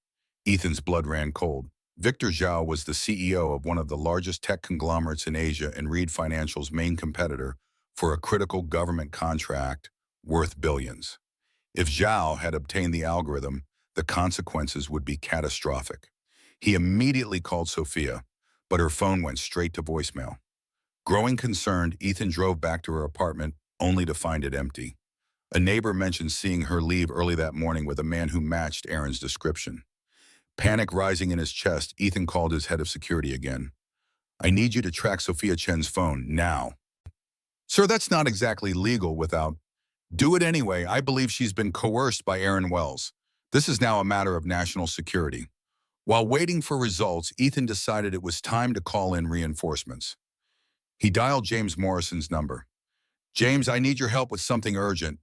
Speaker 1: Ethan's blood ran cold. Victor Zhao was the CEO of one of the largest tech conglomerates in Asia and Reed Financial's main competitor for a critical government contract worth billions. If Zhao had obtained the algorithm, the consequences would be catastrophic. He immediately called Sophia, but her phone went straight to voicemail. Growing concerned, Ethan drove back to her apartment only to find it empty. A neighbor mentioned seeing her leave early that morning with a man who matched Aaron's description. Panic rising in his chest, Ethan called his head of security again. "I need you to track Sophia Chen's phone, now." "Sir, that's not exactly legal without—" "Do it anyway. I believe she's been coerced by Aaron Wells. This is now a matter of national security." While waiting for results, Ethan decided it was time to call in reinforcements. He dialed James Morrison's number. "James, I need your help with something urgent."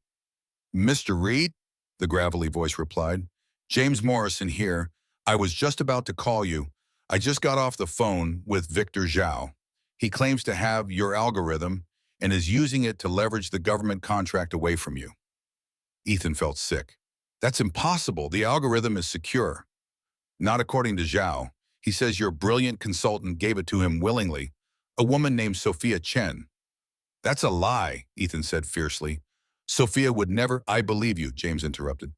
Speaker 1: Mr. Reed, the gravelly voice replied. James Morrison here. I was just about to call you. I just got off the phone with Victor Zhao. He claims to have your algorithm and is using it to leverage the government contract away from you. Ethan felt sick. That's impossible. The algorithm is secure. Not according to Zhao. He says your brilliant consultant gave it to him willingly, a woman named Sophia Chen. That's a lie, Ethan said fiercely. Sophia would never— I believe you, James interrupted,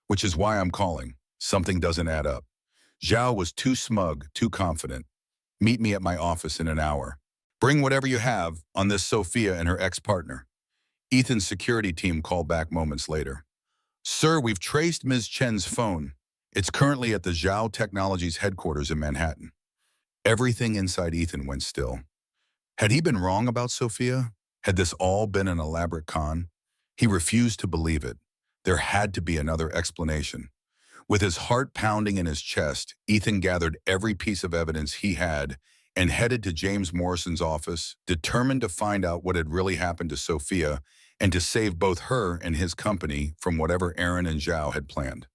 Speaker 1: which is why I'm calling. Something doesn't add up. Zhao was too smug, too confident. Meet me at my office in an hour. Bring whatever you have on this Sophia and her ex-partner. Ethan's security team called back moments later. Sir, we've traced Ms. Chen's phone. It's currently at the Zhao Technologies headquarters in Manhattan. Everything inside Ethan went still. Had he been wrong about Sophia? Had this all been an elaborate con? He refused to believe it. There had to be another explanation. With his heart pounding in his chest, Ethan gathered every piece of evidence he had and headed to James Morrison's office, determined to find out what had really happened to Sophia and to save both her and his company from whatever Aaron and Zhao had planned.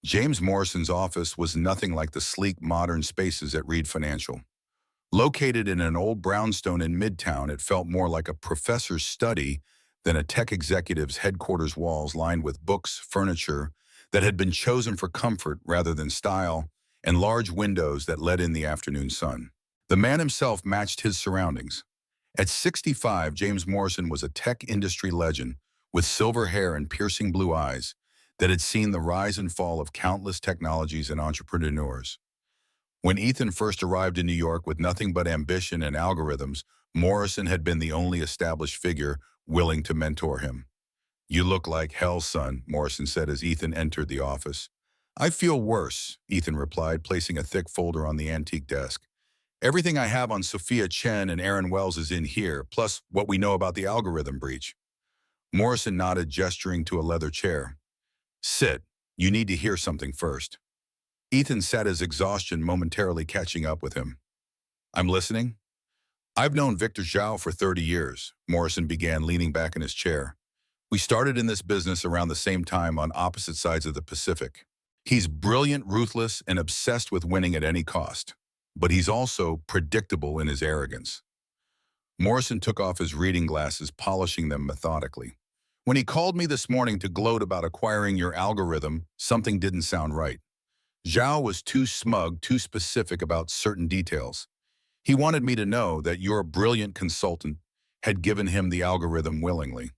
Speaker 1: James Morrison's office was nothing like the sleek, modern spaces at Reed Financial. Located in an old brownstone in Midtown, it felt more like a professor's study than a tech executive's headquarters, walls lined with books, furniture that had been chosen for comfort rather than style, and large windows that let in the afternoon sun. The man himself matched his surroundings. At 65, James Morrison was a tech industry legend with silver hair and piercing blue eyes that had seen the rise and fall of countless technologies and entrepreneurs. When Ethan first arrived in New York with nothing but ambition and algorithms, Morrison had been the only established figure willing to mentor him. You look like hell, son, Morrison said as Ethan entered the office. I feel worse, Ethan replied, placing a thick folder on the antique desk. Everything I have on Sophia Chen and Aaron Wells is in here, plus what we know about the algorithm breach. Morrison nodded, gesturing to a leather chair. Sit. You need to hear something first. Ethan sat, his exhaustion momentarily catching up with him. I'm listening. I've known Victor Zhao for 30 years, Morrison began, leaning back in his chair. We started in this business around the same time on opposite sides of the Pacific. He's brilliant, ruthless, and obsessed with winning at any cost. But he's also predictable in his arrogance. Morrison took off his reading glasses, polishing them methodically. When he called me this morning to gloat about acquiring your algorithm, something didn't sound right. Zhao was too smug, too specific about certain details. He wanted me to know that your brilliant consultant had given him the algorithm willingly.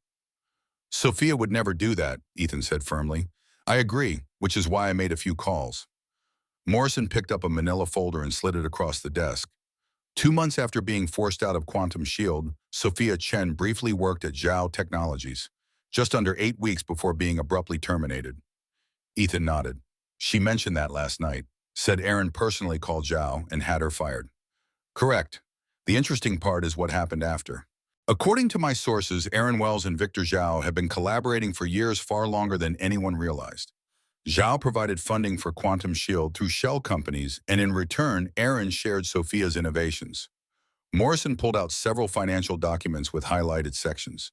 Speaker 1: Sophia would never do that, Ethan said firmly. I agree, which is why I made a few calls. Morrison picked up a manila folder and slid it across the desk. 2 months after being forced out of Quantum Shield, Sophia Chen briefly worked at Zhao Technologies, just under 8 weeks before being abruptly terminated. Ethan nodded. She mentioned that last night, said Aaron personally called Zhao and had her fired. Correct. The interesting part is what happened after. According to my sources, Aaron Wells and Victor Zhao have been collaborating for years, far longer than anyone realized. Zhao provided funding for Quantum Shield through shell companies, and in return, Aaron shared Sophia's innovations. Morrison pulled out several financial documents with highlighted sections.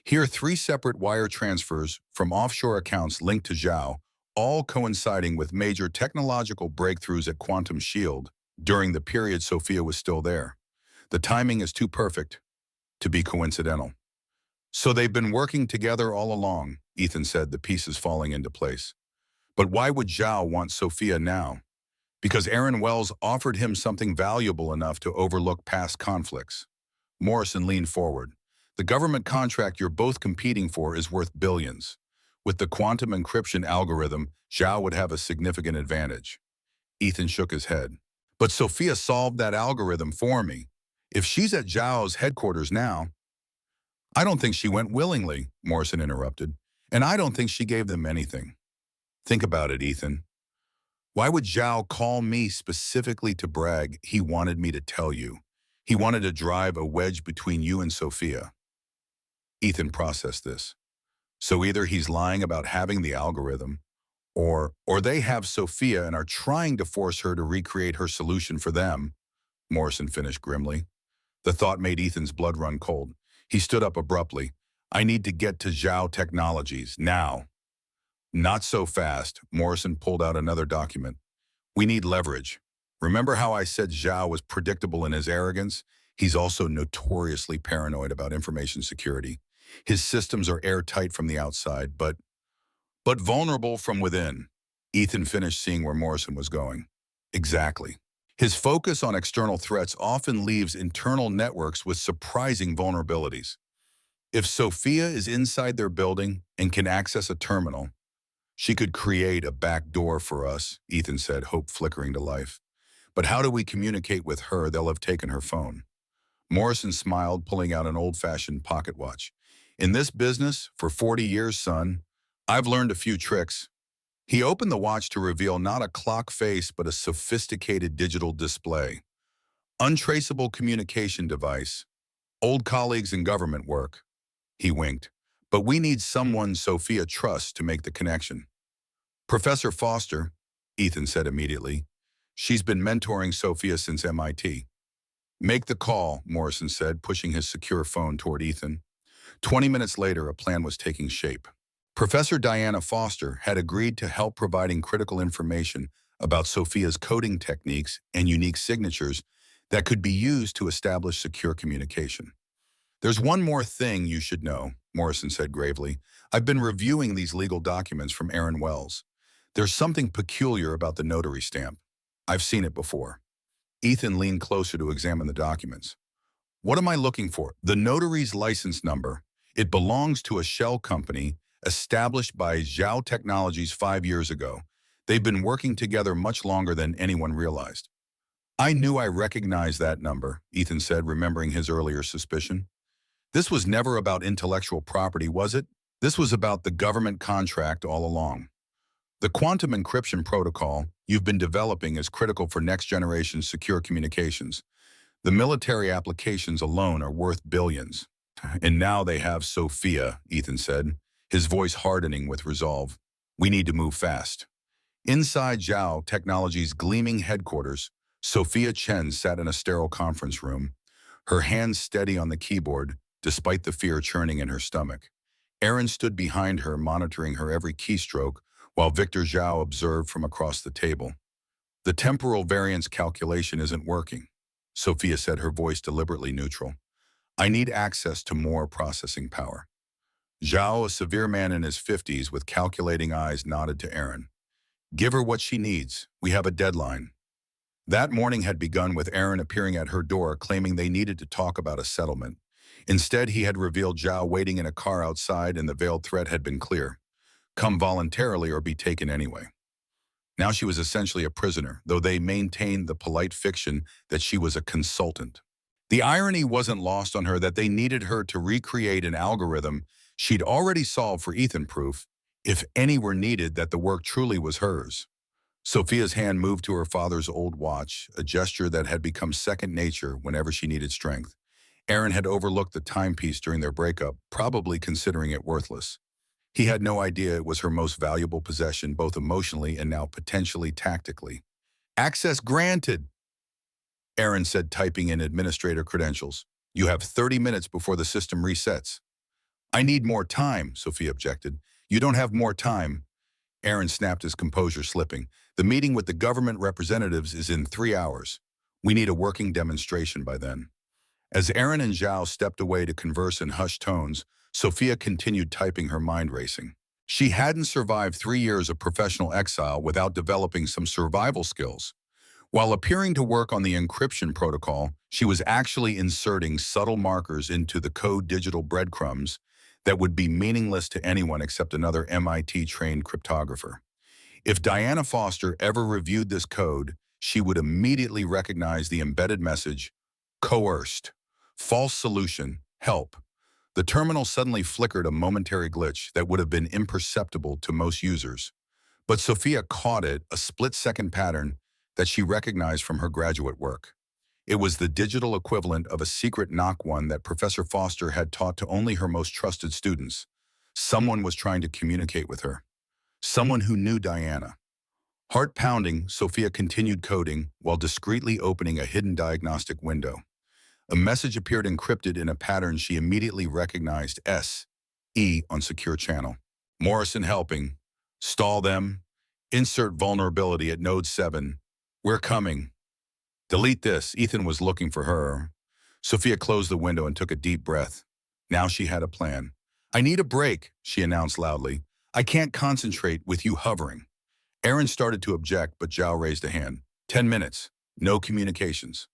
Speaker 1: Here, 3 separate wire transfers from offshore accounts linked to Zhao, all coinciding with major technological breakthroughs at Quantum Shield during the period Sophia was still there. The timing is too perfect to be coincidental. So they've been working together all along, Ethan said, the pieces falling into place. But why would Zhao want Sophia now? Because Aaron Wells offered him something valuable enough to overlook past conflicts. Morrison leaned forward. The government contract you're both competing for is worth billions. With the quantum encryption algorithm, Zhao would have a significant advantage. Ethan shook his head. But Sophia solved that algorithm for me. If she's at Zhao's headquarters now— I don't think she went willingly, Morrison interrupted. And I don't think she gave them anything. Think about it, Ethan. Why would Zhao call me specifically to brag he wanted me to tell you? He wanted to drive a wedge between you and Sophia. Ethan processed this. So either he's lying about having the algorithm, or they have Sophia and are trying to force her to recreate her solution for them, Morrison finished grimly. The thought made Ethan's blood run cold. He stood up abruptly. I need to get to Zhao Technologies, now. Not so fast, Morrison pulled out another document. We need leverage. Remember how I said Zhao was predictable in his arrogance? He's also notoriously paranoid about information security. His systems are airtight from the outside, but vulnerable from within. Ethan finished seeing where Morrison was going. Exactly. His focus on external threats often leaves internal networks with surprising vulnerabilities. If Sophia is inside their building and can access a terminal, she could create a back door for us, Ethan said, hope flickering to life. But how do we communicate with her? They'll have taken her phone. Morrison smiled, pulling out an old-fashioned pocket watch. In this business, for 40 years, son, I've learned a few tricks. He opened the watch to reveal not a clock face, but a sophisticated digital display. Untraceable communication device. Old colleagues in government work. He winked. But we need someone Sophia trusts to make the connection. Professor Foster, Ethan said immediately. She's been mentoring Sophia since MIT. Make the call, Morrison said, pushing his secure phone toward Ethan. 20 minutes later, a plan was taking shape. Professor Diana Foster had agreed to help providing critical information about Sophia's coding techniques and unique signatures that could be used to establish secure communication. There's one more thing you should know, Morrison said gravely. I've been reviewing these legal documents from Aaron Wells. There's something peculiar about the notary stamp. I've seen it before. Ethan leaned closer to examine the documents. What am I looking for? The notary's license number. It belongs to a shell company established by Zhao Technologies 5 years ago. They've been working together much longer than anyone realized. I knew I recognized that number, Ethan said, remembering his earlier suspicion. This was never about intellectual property, was it? This was about the government contract all along. The quantum encryption protocol you've been developing is critical for next-generation secure communications. The military applications alone are worth billions. And now they have Sophia, Ethan said, his voice hardening with resolve. We need to move fast. Inside Zhao Technologies' gleaming headquarters, Sophia Chen sat in a sterile conference room, her hands steady on the keyboard, despite the fear churning in her stomach. Aaron stood behind her, monitoring her every keystroke, while Victor Zhao observed from across the table. The temporal variance calculation isn't working, Sophia said, her voice deliberately neutral. I need access to more processing power. Zhao, a severe man in his 50s with calculating eyes, nodded to Aaron. Give her what she needs. We have a deadline. That morning had begun with Aaron appearing at her door, claiming they needed to talk about a settlement. Instead, he had revealed Zhao waiting in a car outside, and the veiled threat had been clear. Come voluntarily or be taken anyway. Now she was essentially a prisoner, though they maintained the polite fiction that she was a consultant. The irony wasn't lost on her that they needed her to recreate an algorithm she'd already solved for Ethan, proof, if any were needed, that the work truly was hers. Sophia's hand moved to her father's old watch, a gesture that had become second nature whenever she needed strength. Aaron had overlooked the timepiece during their breakup, probably considering it worthless. He had no idea it was her most valuable possession, both emotionally and now potentially tactically. Access granted, Aaron said, typing in administrator credentials. You have 30 minutes before the system resets. I need more time, Sophia objected. You don't have more time. Aaron snapped, his composure slipping. The meeting with the government representatives is in 3 hours. We need a working demonstration by then. As Aaron and Zhao stepped away to converse in hushed tones, Sophia continued typing, her mind racing. She hadn't survived 3 years of professional exile without developing some survival skills. While appearing to work on the encryption protocol, she was actually inserting subtle markers into the code, digital breadcrumbs that would be meaningless to anyone except another MIT-trained cryptographer. If Diana Foster ever reviewed this code, she would immediately recognize the embedded message, coerced, false solution, help. The terminal suddenly flickered, a momentary glitch that would have been imperceptible to most users. But Sophia caught it, a split-second pattern that she recognized from her graduate work. It was the digital equivalent of a secret knock, one that Professor Foster had taught to only her most trusted students. Someone was trying to communicate with her. Someone who knew Diana. Heart pounding, Sophia continued coding while discreetly opening a hidden diagnostic window. A message appeared encrypted in a pattern she immediately recognized: S, E on secure channel. Morrison helping. Stall them. Insert vulnerability at node 7. We're coming. Delete this. Ethan was looking for her. Sophia closed the window and took a deep breath. Now she had a plan. I need a break, she announced loudly. I can't concentrate with you hovering. Aaron started to object, but Zhao raised a hand. 10 minutes. No communications.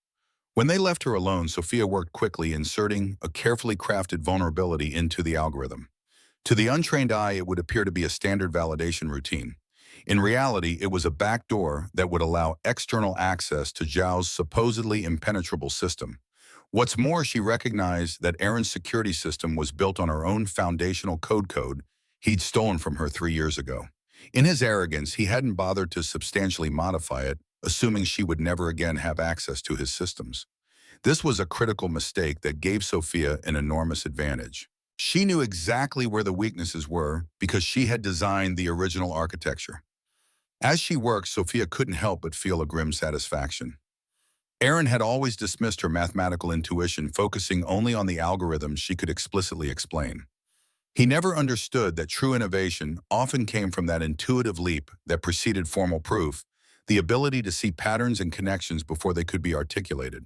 Speaker 1: When they left her alone, Sophia worked quickly, inserting a carefully crafted vulnerability into the algorithm. To the untrained eye, it would appear to be a standard validation routine. In reality, it was a backdoor that would allow external access to Zhao's supposedly impenetrable system. What's more, she recognized that Aaron's security system was built on her own foundational code he'd stolen from her 3 years ago. In his arrogance, he hadn't bothered to substantially modify it, assuming she would never again have access to his systems. This was a critical mistake that gave Sophia an enormous advantage. She knew exactly where the weaknesses were because she had designed the original architecture. As she worked, Sophia couldn't help but feel a grim satisfaction. Aaron had always dismissed her mathematical intuition, focusing only on the algorithms she could explicitly explain. He never understood that true innovation often came from that intuitive leap that preceded formal proof, the ability to see patterns and connections before they could be articulated.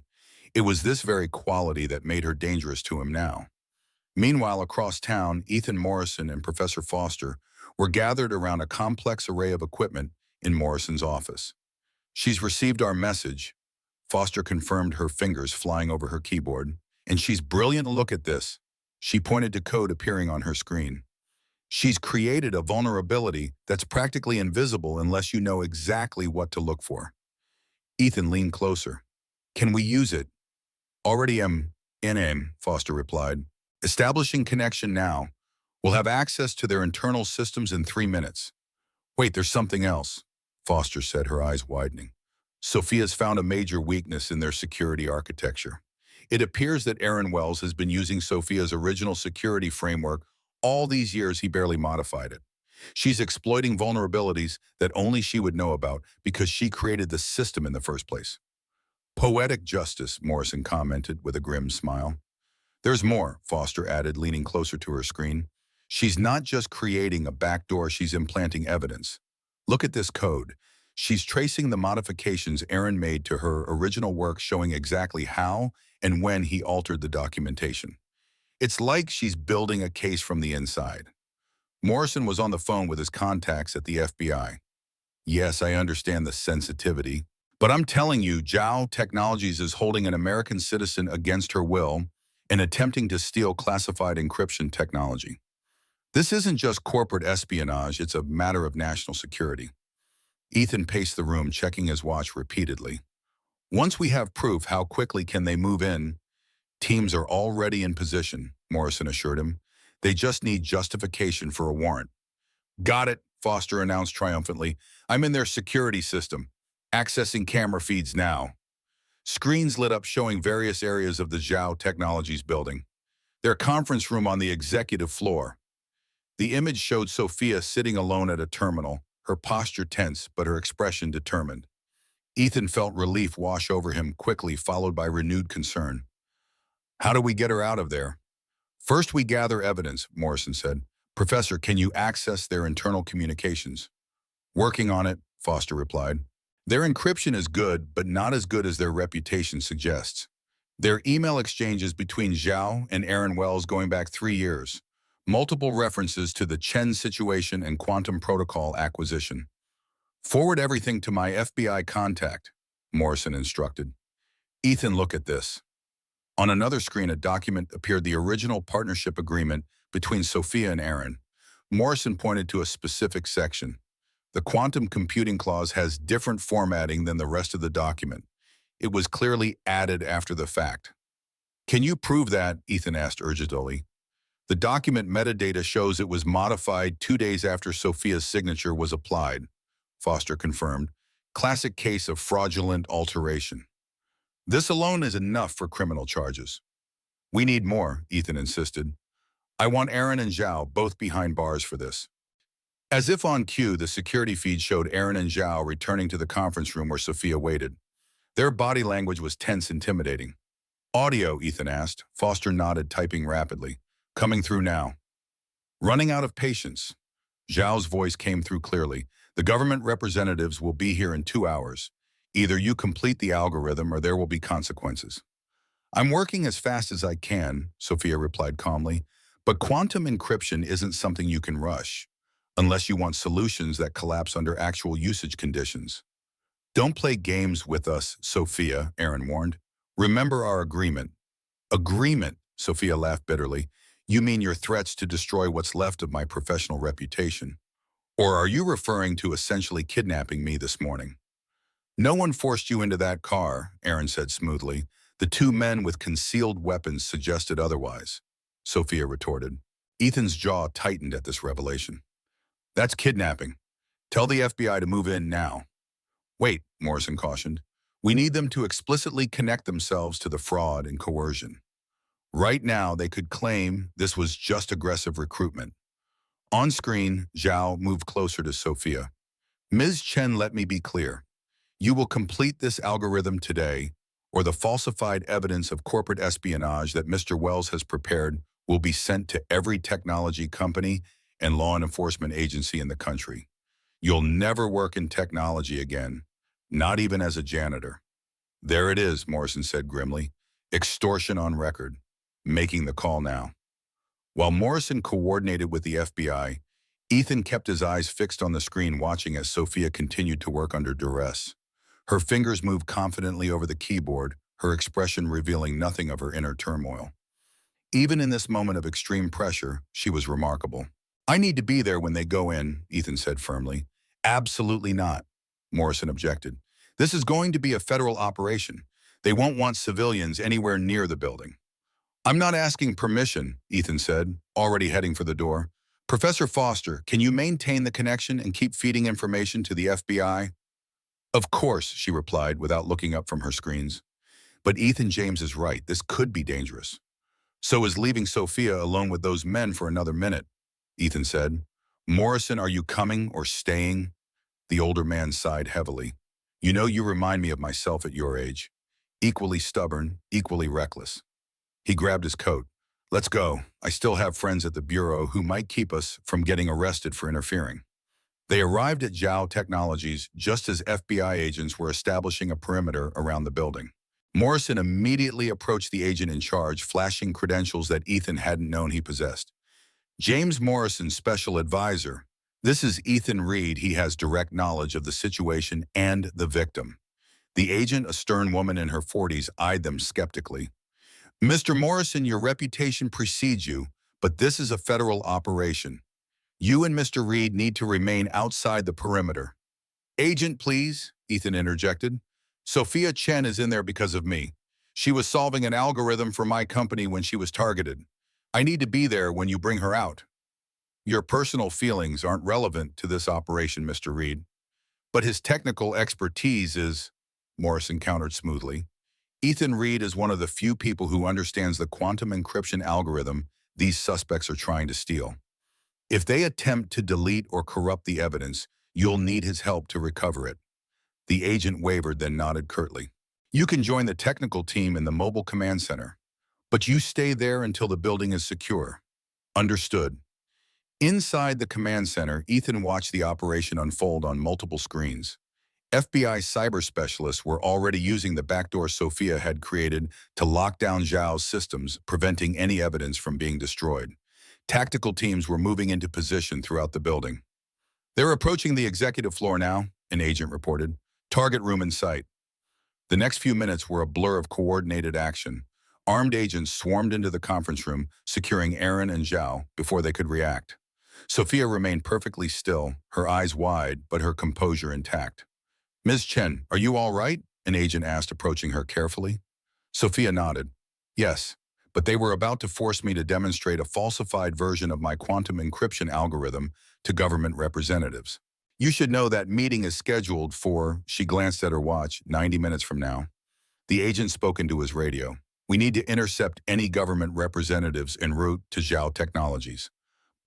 Speaker 1: It was this very quality that made her dangerous to him now. Meanwhile, across town, Ethan Morrison and Professor Foster were gathered around a complex array of equipment in Morrison's office. She's received our message, Foster confirmed, her fingers flying over her keyboard. And she's brilliant. Look at this. She pointed to code appearing on her screen. She's created a vulnerability that's practically invisible unless you know exactly what to look for. Ethan leaned closer. Can we use it? Already am in aim, Foster replied. Establishing connection now. We'll have access to their internal systems in 3 minutes. Wait, there's something else, Foster said, her eyes widening. Sophia's found a major weakness in their security architecture. It appears that Aaron Wells has been using Sophia's original security framework all these years. He barely modified it. She's exploiting vulnerabilities that only she would know about because she created the system in the first place. Poetic justice, Morrison commented with a grim smile. There's more, Foster added, leaning closer to her screen. She's not just creating a backdoor, she's implanting evidence. Look at this code. She's tracing the modifications Aaron made to her original work, showing exactly how and when he altered the documentation. It's like she's building a case from the inside. Morrison was on the phone with his contacts at the FBI. Yes, I understand the sensitivity, but I'm telling you, Zhao Technologies is holding an American citizen against her will and attempting to steal classified encryption technology. This isn't just corporate espionage, it's a matter of national security. Ethan paced the room, checking his watch repeatedly. Once we have proof, how quickly can they move in? Teams are already in position, Morrison assured him. They just need justification for a warrant. Got it, Foster announced triumphantly. I'm in their security system, accessing camera feeds now. Screens lit up showing various areas of the Zhao Technologies building. Their conference room on the executive floor. The image showed Sophia sitting alone at a terminal, her posture tense but her expression determined. Ethan felt relief wash over him quickly, followed by renewed concern. How do we get her out of there? First, we gather evidence, Morrison said. Professor, can you access their internal communications? Working on it, Foster replied. Their encryption is good, but not as good as their reputation suggests. Their email exchanges between Zhao and Aaron Wells going back 3 years. Multiple references to the Chen situation and quantum protocol acquisition. Forward everything to my FBI contact, Morrison instructed. Ethan, look at this. On another screen, a document appeared, the original partnership agreement between Sophia and Aaron. Morrison pointed to a specific section. The quantum computing clause has different formatting than the rest of the document. It was clearly added after the fact. Can you prove that? Ethan asked urgently. The document metadata shows it was modified 2 days after Sophia's signature was applied, Foster confirmed. Classic case of fraudulent alteration. This alone is enough for criminal charges. We need more, Ethan insisted. I want Aaron and Zhao both behind bars for this. As if on cue, the security feed showed Aaron and Zhao returning to the conference room where Sophia waited. Their body language was tense, intimidating. Audio, Ethan asked. Foster nodded, typing rapidly. Coming through now. Running out of patience. Zhao's voice came through clearly. The government representatives will be here in 2 hours. Either you complete the algorithm or there will be consequences. I'm working as fast as I can, Sophia replied calmly, but quantum encryption isn't something you can rush, unless you want solutions that collapse under actual usage conditions. Don't play games with us, Sophia, Aaron warned. Remember our agreement. Agreement, Sophia laughed bitterly. You mean your threats to destroy what's left of my professional reputation? Or are you referring to essentially kidnapping me this morning? No one forced you into that car, Aaron said smoothly. The two men with concealed weapons suggested otherwise, Sophia retorted. Ethan's jaw tightened at this revelation. That's kidnapping. Tell the FBI to move in now. Wait, Morrison cautioned. We need them to explicitly connect themselves to the fraud and coercion. Right now, they could claim this was just aggressive recruitment. On screen, Zhao moved closer to Sophia. Ms. Chen, let me be clear. You will complete this algorithm today, or the falsified evidence of corporate espionage that Mr. Wells has prepared will be sent to every technology company and law enforcement agency in the country. You'll never work in technology again, not even as a janitor. There it is, Morrison said grimly. Extortion on record. Making the call now. While Morrison coordinated with the FBI, Ethan kept his eyes fixed on the screen watching as Sophia continued to work under duress. Her fingers moved confidently over the keyboard, her expression revealing nothing of her inner turmoil. Even in this moment of extreme pressure, she was remarkable. I need to be there when they go in, Ethan said firmly. Absolutely not, Morrison objected. This is going to be a federal operation. They won't want civilians anywhere near the building. I'm not asking permission, Ethan said, already heading for the door. Professor Foster, can you maintain the connection and keep feeding information to the FBI? Of course, she replied without looking up from her screens. But Ethan James is right, this could be dangerous. So is leaving Sophia alone with those men for another minute, Ethan said. Morrison, are you coming or staying? The older man sighed heavily. You know, you remind me of myself at your age. Equally stubborn, equally reckless. He grabbed his coat. Let's go. I still have friends at the Bureau who might keep us from getting arrested for interfering. They arrived at Zhao Technologies just as FBI agents were establishing a perimeter around the building. Morrison immediately approached the agent in charge, flashing credentials that Ethan hadn't known he possessed. James Morrison, special advisor. This is Ethan Reed. He has direct knowledge of the situation and the victim. The agent, a stern woman in her 40s, eyed them skeptically. Mr. Morrison, your reputation precedes you, but this is a federal operation. You and Mr. Reed need to remain outside the perimeter. Agent, please, Ethan interjected. Sophia Chen is in there because of me. She was solving an algorithm for my company when she was targeted. I need to be there when you bring her out. Your personal feelings aren't relevant to this operation, Mr. Reed. But his technical expertise is, Morrison countered smoothly. Ethan Reed is one of the few people who understands the quantum encryption algorithm these suspects are trying to steal. If they attempt to delete or corrupt the evidence, you'll need his help to recover it. The agent wavered, then nodded curtly. You can join the technical team in the mobile command center, but you stay there until the building is secure. Understood. Inside the command center, Ethan watched the operation unfold on multiple screens. FBI cyber specialists were already using the backdoor Sophia had created to lock down Zhao's systems, preventing any evidence from being destroyed. Tactical teams were moving into position throughout the building. They're approaching the executive floor now, an agent reported. Target room in sight. The next few minutes were a blur of coordinated action. Armed agents swarmed into the conference room, securing Aaron and Zhao before they could react. Sophia remained perfectly still, her eyes wide, but her composure intact. Ms. Chen, are you all right? An agent asked, approaching her carefully. Sophia nodded. Yes, but they were about to force me to demonstrate a falsified version of my quantum encryption algorithm to government representatives. You should know that meeting is scheduled for, she glanced at her watch, 90 minutes from now. The agent spoke into his radio. We need to intercept any government representatives en route to Zhao Technologies.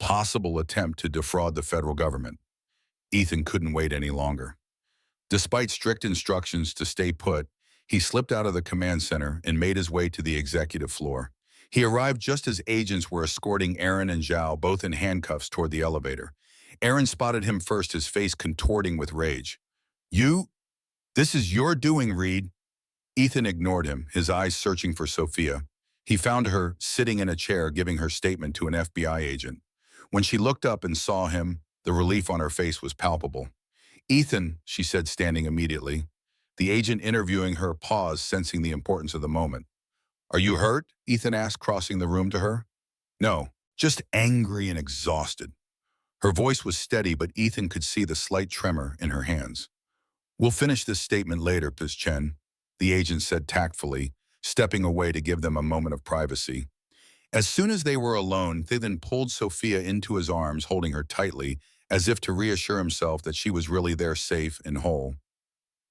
Speaker 1: Possible attempt to defraud the federal government. Ethan couldn't wait any longer. Despite strict instructions to stay put, he slipped out of the command center and made his way to the executive floor. He arrived just as agents were escorting Aaron and Zhao, both in handcuffs, toward the elevator. Aaron spotted him first, his face contorting with rage. "You? This is your doing, Reed." Ethan ignored him, his eyes searching for Sophia. He found her sitting in a chair giving her statement to an FBI agent. When she looked up and saw him, the relief on her face was palpable. "Ethan," she said, standing immediately. The agent interviewing her paused, sensing the importance of the moment. "Are you hurt?" Ethan asked, crossing the room to her. "No, just angry and exhausted." Her voice was steady, but Ethan could see the slight tremor in her hands. "We'll finish this statement later, Ms. Chen," the agent said tactfully, stepping away to give them a moment of privacy. As soon as they were alone, Ethan pulled Sophia into his arms, holding her tightly, as if to reassure himself that she was really there, safe and whole.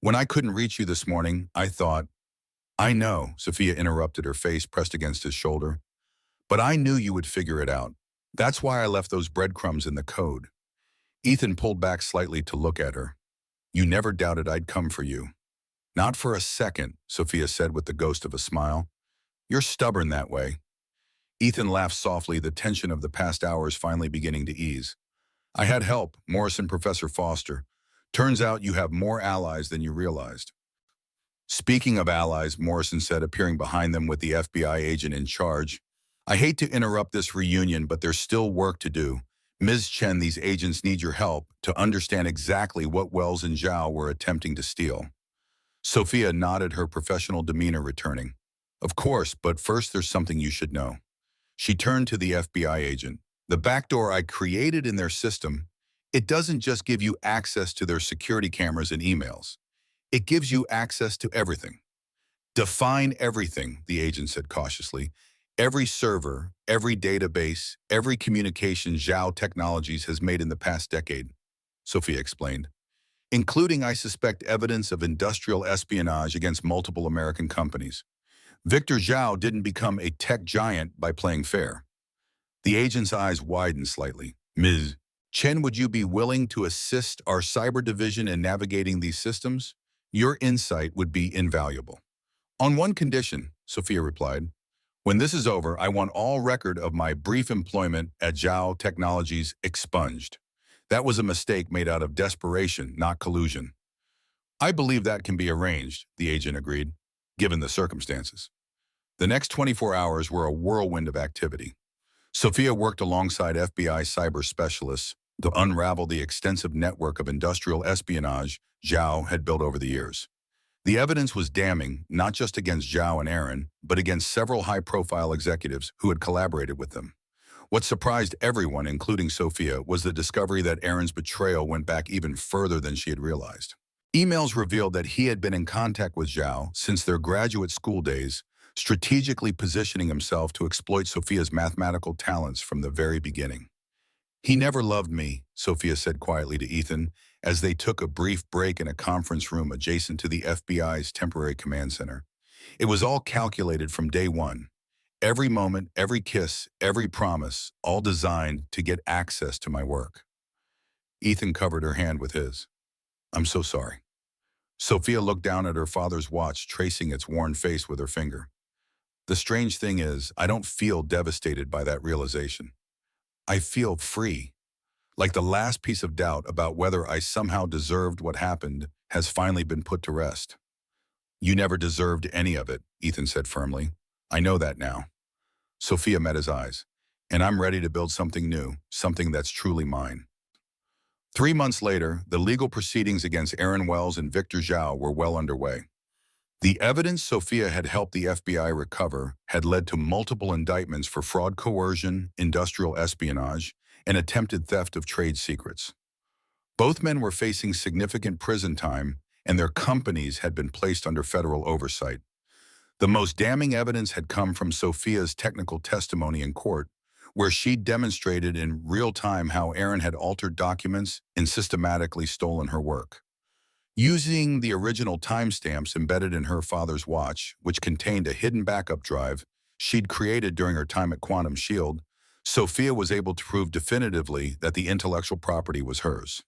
Speaker 1: "When I couldn't reach you this morning, I thought—" "I know," Sophia interrupted, her face pressed against his shoulder. "But I knew you would figure it out. That's why I left those breadcrumbs in the code." Ethan pulled back slightly to look at her. "You never doubted I'd come for you." "Not for a second," Sophia said with the ghost of a smile. "You're stubborn that way." Ethan laughed softly, the tension of the past hours finally beginning to ease. "I had help, Morris and Professor Foster. Turns out you have more allies than you realized." "Speaking of allies," Morrison said, appearing behind them with the FBI agent in charge, "I hate to interrupt this reunion, but there's still work to do. Ms. Chen, these agents need your help to understand exactly what Wells and Zhao were attempting to steal." Sophia nodded, her professional demeanor returning. "Of course, but first there's something you should know." She turned to the FBI agent. "The backdoor I created in their system, it doesn't just give you access to their security cameras and emails. It gives you access to everything." "Define everything," the agent said cautiously. "Every server, every database, every communication Zhao Technologies has made in the past decade," Sophia explained. "Including, I suspect, evidence of industrial espionage against multiple American companies. Victor Zhao didn't become a tech giant by playing fair." The agent's eyes widened slightly. "Ms. Chen, would you be willing to assist our cyber division in navigating these systems? Your insight would be invaluable." "On one condition," Sophia replied. "When this is over, I want all record of my brief employment at Zhao Technologies expunged. That was a mistake made out of desperation, not collusion." "I believe that can be arranged," the agent agreed, "given the circumstances." The next 24 hours were a whirlwind of activity. Sophia worked alongside FBI cyber specialists to unravel the extensive network of industrial espionage Zhao had built over the years. The evidence was damning, not just against Zhao and Aaron, but against several high-profile executives who had collaborated with them. What surprised everyone, including Sophia, was the discovery that Aaron's betrayal went back even further than she had realized. Emails revealed that he had been in contact with Zhao since their graduate school days, strategically positioning himself to exploit Sophia's mathematical talents from the very beginning. "He never loved me," Sophia said quietly to Ethan, as they took a brief break in a conference room adjacent to the FBI's temporary command center. "It was all calculated from day one. Every moment, every kiss, every promise, all designed to get access to my work." Ethan covered her hand with his. "I'm so sorry." Sophia looked down at her father's watch, tracing its worn face with her finger. "The strange thing is, I don't feel devastated by that realization. I feel free. Like the last piece of doubt about whether I somehow deserved what happened has finally been put to rest." "You never deserved any of it," Ethan said firmly. "I know that now." Sophia met his eyes. "And I'm ready to build something new, something that's truly mine." 3 months later, the legal proceedings against Aaron Wells and Victor Zhao were well underway. The evidence Sophia had helped the FBI recover had led to multiple indictments for fraud, coercion, industrial espionage, and attempted theft of trade secrets. Both men were facing significant prison time, and their companies had been placed under federal oversight. The most damning evidence had come from Sophia's technical testimony in court, where she demonstrated in real time how Aaron had altered documents and systematically stolen her work. Using the original timestamps embedded in her father's watch, which contained a hidden backup drive she'd created during her time at Quantum Shield, Sophia was able to prove definitively that the intellectual property was hers.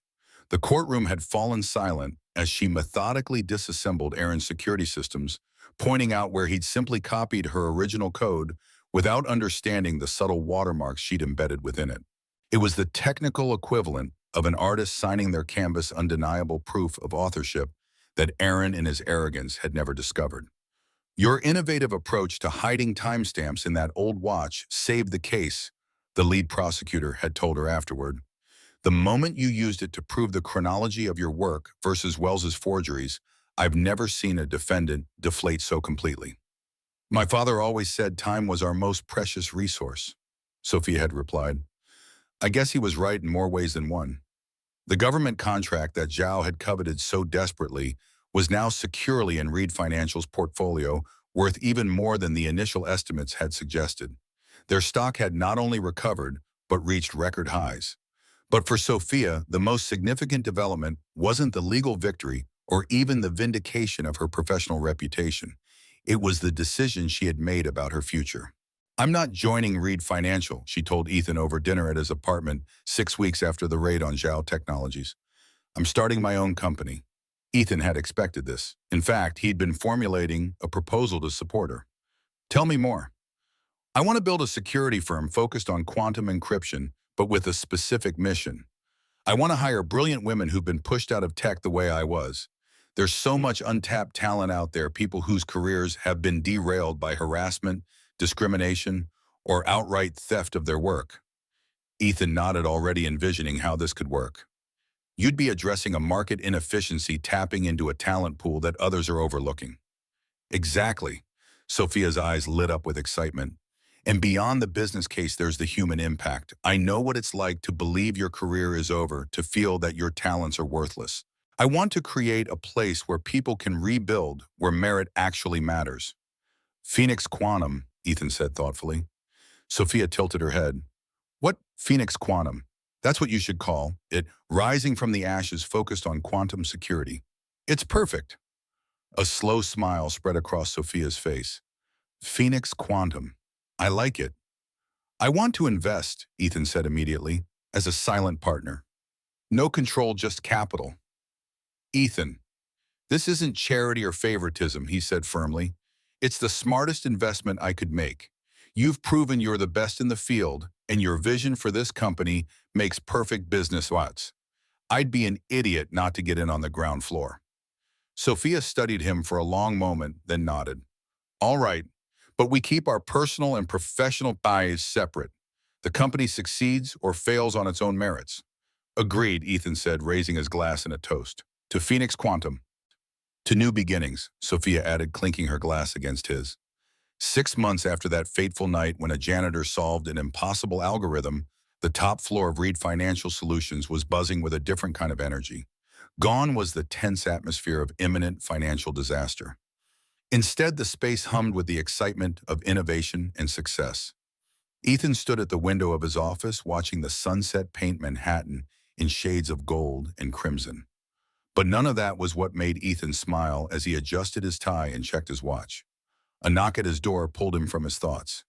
Speaker 1: The courtroom had fallen silent as she methodically disassembled Aaron's security systems, pointing out where he'd simply copied her original code without understanding the subtle watermarks she'd embedded within it. It was the technical equivalent of an artist signing their canvas undeniable proof of authorship that Aaron in his arrogance had never discovered. Your innovative approach to hiding timestamps in that old watch saved the case, the lead prosecutor had told her afterward. The moment you used it to prove the chronology of your work versus Wells's forgeries, I've never seen a defendant deflate so completely. My father always said time was our most precious resource, Sophia had replied. I guess he was right in more ways than one. The government contract that Zhao had coveted so desperately was now securely in Reed Financial's portfolio, worth even more than the initial estimates had suggested. Their stock had not only recovered, but reached record highs. But for Sophia, the most significant development wasn't the legal victory or even the vindication of her professional reputation. It was the decision she had made about her future. I'm not joining Reed Financial, she told Ethan over dinner at his apartment 6 weeks after the raid on Zhao Technologies. I'm starting my own company. Ethan had expected this. In fact, he'd been formulating a proposal to support her. Tell me more. I want to build a security firm focused on quantum encryption, but with a specific mission. I want to hire brilliant women who've been pushed out of tech the way I was. There's so much untapped talent out there, people whose careers have been derailed by harassment, discrimination, or outright theft of their work. Ethan nodded, already envisioning how this could work. You'd be addressing a market inefficiency, tapping into a talent pool that others are overlooking. Exactly. Sophia's eyes lit up with excitement. And beyond the business case, there's the human impact. I know what it's like to believe your career is over, to feel that your talents are worthless. I want to create a place where people can rebuild, where merit actually matters. Phoenix Quantum, Ethan said thoughtfully. Sophia tilted her head. What Phoenix Quantum? That's what you should call it, rising from the ashes, focused on quantum security. It's perfect. A slow smile spread across Sophia's face. Phoenix Quantum. I like it. I want to invest, Ethan said immediately, as a silent partner. No control, just capital. Ethan, this isn't charity or favoritism, he said firmly. It's the smartest investment I could make. You've proven you're the best in the field, and your vision for this company makes perfect business sense. I'd be an idiot not to get in on the ground floor. Sophia studied him for a long moment, then nodded. All right, but we keep our personal and professional lives separate. The company succeeds or fails on its own merits. Agreed, Ethan said, raising his glass in a toast. To Phoenix Quantum. To new beginnings, Sophia added, clinking her glass against his. 6 months after that fateful night when a janitor solved an impossible algorithm, the top floor of Reed Financial Solutions was buzzing with a different kind of energy. Gone was the tense atmosphere of imminent financial disaster. Instead, the space hummed with the excitement of innovation and success. Ethan stood at the window of his office, watching the sunset paint Manhattan in shades of gold and crimson. But none of that was what made Ethan smile as he adjusted his tie and checked his watch. A knock at his door pulled him from his thoughts.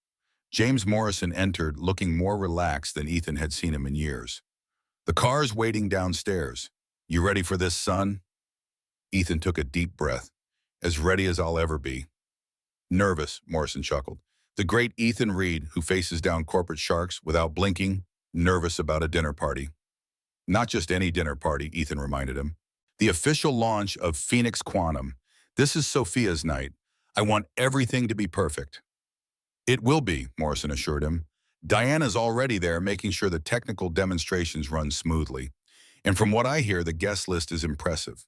Speaker 1: James Morrison entered, looking more relaxed than Ethan had seen him in years. The car's waiting downstairs. You ready for this, son? Ethan took a deep breath. As ready as I'll ever be. Nervous, Morrison chuckled. The great Ethan Reed, who faces down corporate sharks without blinking, nervous about a dinner party. Not just any dinner party, Ethan reminded him. The official launch of Phoenix Quantum. This is Sophia's night. I want everything to be perfect. It will be, Morrison assured him. Diana's already there, making sure the technical demonstrations run smoothly. And from what I hear, the guest list is impressive.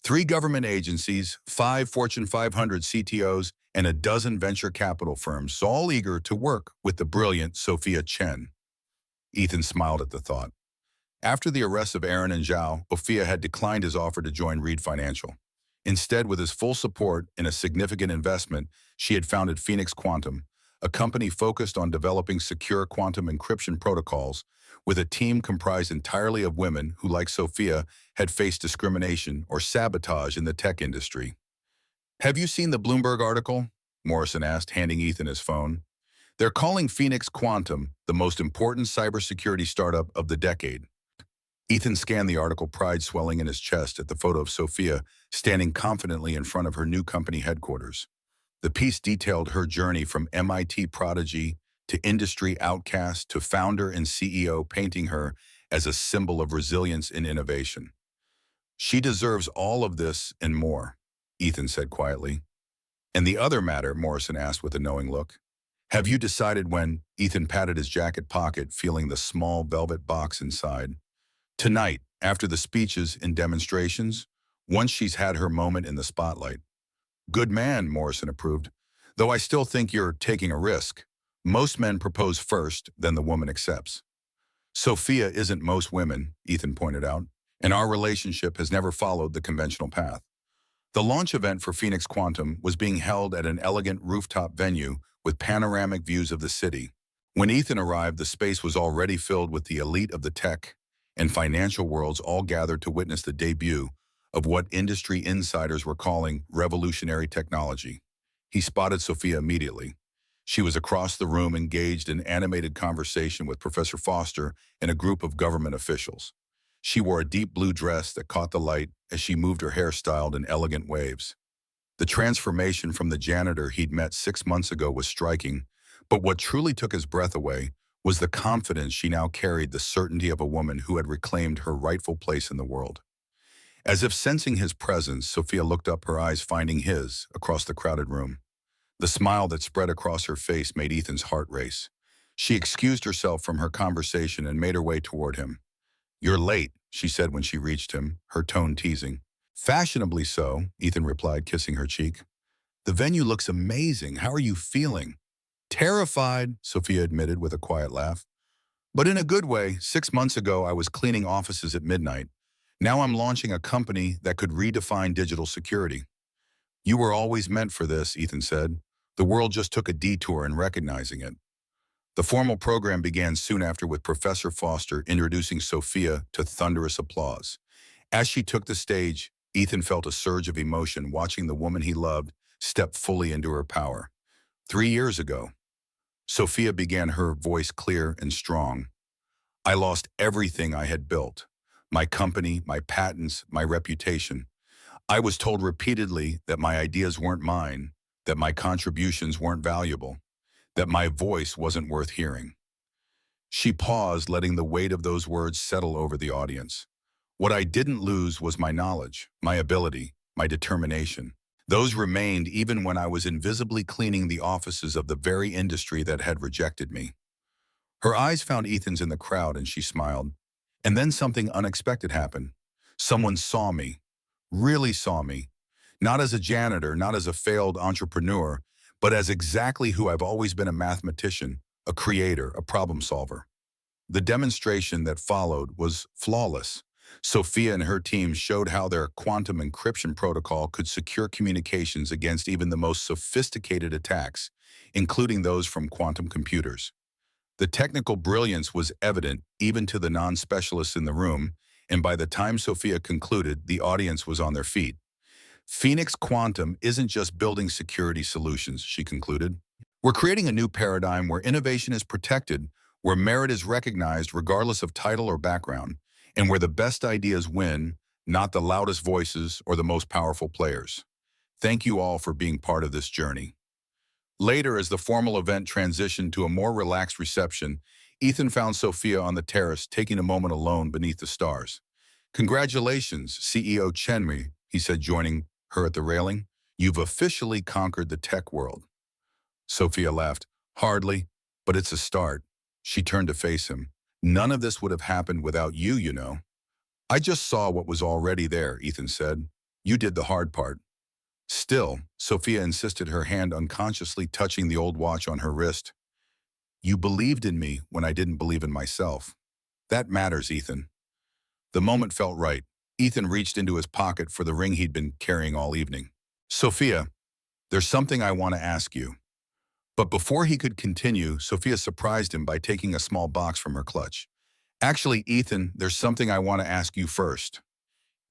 Speaker 1: 3 government agencies, 5 Fortune 500 CTOs, and a dozen venture capital firms, all eager to work with the brilliant Sophia Chen. Ethan smiled at the thought. After the arrests of Aaron and Zhao, Sophia had declined his offer to join Reed Financial. Instead, with his full support and a significant investment, she had founded Phoenix Quantum, a company focused on developing secure quantum encryption protocols, with a team comprised entirely of women who, like Sophia, had faced discrimination or sabotage in the tech industry. Have you seen the Bloomberg article? Morrison asked, handing Ethan his phone. They're calling Phoenix Quantum the most important cybersecurity startup of the decade. Ethan scanned the article, pride swelling in his chest at the photo of Sophia standing confidently in front of her new company headquarters. The piece detailed her journey from MIT prodigy to industry outcast to founder and CEO, painting her as a symbol of resilience and innovation. She deserves all of this and more, Ethan said quietly. And the other matter, Morrison asked with a knowing look. Have you decided when? Ethan patted his jacket pocket, feeling the small velvet box inside. Tonight, after the speeches and demonstrations, once she's had her moment in the spotlight. Good man, Morrison approved. Though I still think you're taking a risk. Most men propose first, then the woman accepts. Sophia isn't most women, Ethan pointed out, and our relationship has never followed the conventional path. The launch event for Phoenix Quantum was being held at an elegant rooftop venue with panoramic views of the city. When Ethan arrived, the space was already filled with the elite of the tech and financial worlds, all gathered to witness the debut of what industry insiders were calling revolutionary technology. He spotted Sophia immediately. She was across the room, engaged in animated conversation with Professor Foster and a group of government officials. She wore a deep blue dress that caught the light as she moved her hair styled in elegant waves. The transformation from the janitor he'd met 6 months ago was striking, but what truly took his breath away was the confidence she now carried, the certainty of a woman who had reclaimed her rightful place in the world. As if sensing his presence, Sophia looked up, her eyes finding his across the crowded room. The smile that spread across her face made Ethan's heart race. She excused herself from her conversation and made her way toward him. You're late, she said when she reached him, her tone teasing. Fashionably so, Ethan replied, kissing her cheek. The venue looks amazing. How are you feeling? Terrified, Sophia admitted with a quiet laugh. But in a good way. 6 months ago, I was cleaning offices at midnight. Now I'm launching a company that could redefine digital security. You were always meant for this, Ethan said. The world just took a detour in recognizing it. The formal program began soon after, with Professor Foster introducing Sophia to thunderous applause. As she took the stage, Ethan felt a surge of emotion watching the woman he loved step fully into her power. 3 years ago, Sophia began, her voice clear and strong. I lost everything I had built. My company, my patents, my reputation. I was told repeatedly that my ideas weren't mine, that my contributions weren't valuable, that my voice wasn't worth hearing. She paused, letting the weight of those words settle over the audience. What I didn't lose was my knowledge, my ability, my determination. Those remained even when I was invisibly cleaning the offices of the very industry that had rejected me. Her eyes found Ethan's in the crowd and she smiled. And then something unexpected happened. Someone saw me, really saw me. Not as a janitor, not as a failed entrepreneur, but as exactly who I've always been: a mathematician, a creator, a problem solver. The demonstration that followed was flawless. Sophia and her team showed how their quantum encryption protocol could secure communications against even the most sophisticated attacks, including those from quantum computers. The technical brilliance was evident even to the non-specialists in the room, and by the time Sophia concluded, the audience was on their feet. Phoenix Quantum isn't just building security solutions, she concluded. We're creating a new paradigm where innovation is protected, where merit is recognized regardless of title or background, and where the best ideas win, not the loudest voices or the most powerful players. Thank you all for being part of this journey. Later, as the formal event transitioned to a more relaxed reception, Ethan found Sophia on the terrace, taking a moment alone beneath the stars. Congratulations, CEO Chen, he said, joining her at the railing. You've officially conquered the tech world. Sophia laughed. Hardly, but it's a start. She turned to face him. None of this would have happened without you, you know. I just saw what was already there, Ethan said. You did the hard part. Still, Sophia insisted, her hand unconsciously touching the old watch on her wrist. You believed in me when I didn't believe in myself. That matters, Ethan. The moment felt right. Ethan reached into his pocket for the ring he'd been carrying all evening. Sophia, there's something I want to ask you. But before he could continue, Sophia surprised him by taking a small box from her clutch. Actually, Ethan, there's something I want to ask you first.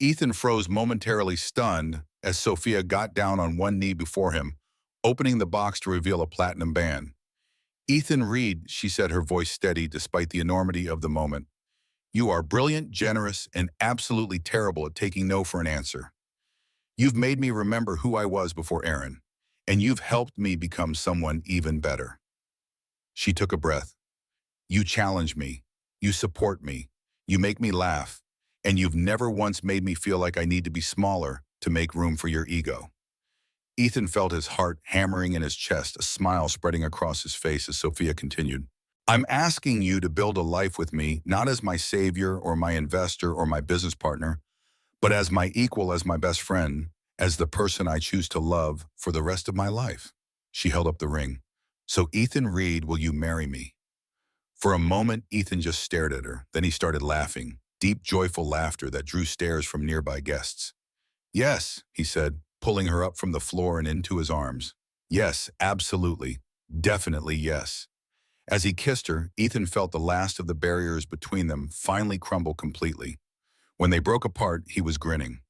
Speaker 1: Ethan froze, momentarily stunned, as Sophia got down on one knee before him, opening the box to reveal a platinum band. Ethan, read, she said, her voice steady despite the enormity of the moment. You are brilliant, generous, and absolutely terrible at taking no for an answer. You've made me remember who I was before Aaron. and you've helped me become someone even better." She took a breath. "You challenge me. You support me. You make me laugh. And you've never once made me feel like I need to be smaller to make room for your ego." Ethan felt his heart hammering in his chest, a smile spreading across his face as Sophia continued. "I'm asking you to build a life with me, not as my savior or my investor or my business partner, but as my equal, as my best friend, as the person I choose to love for the rest of my life." She held up the ring. "So Ethan Reed, will you marry me?" For a moment, Ethan just stared at her. Then he started laughing, deep, joyful laughter that drew stares from nearby guests. "Yes," he said, pulling her up from the floor and into his arms. "Yes, absolutely. Definitely yes." As he kissed her, Ethan felt the last of the barriers between them finally crumble completely. When they broke apart, he was grinning.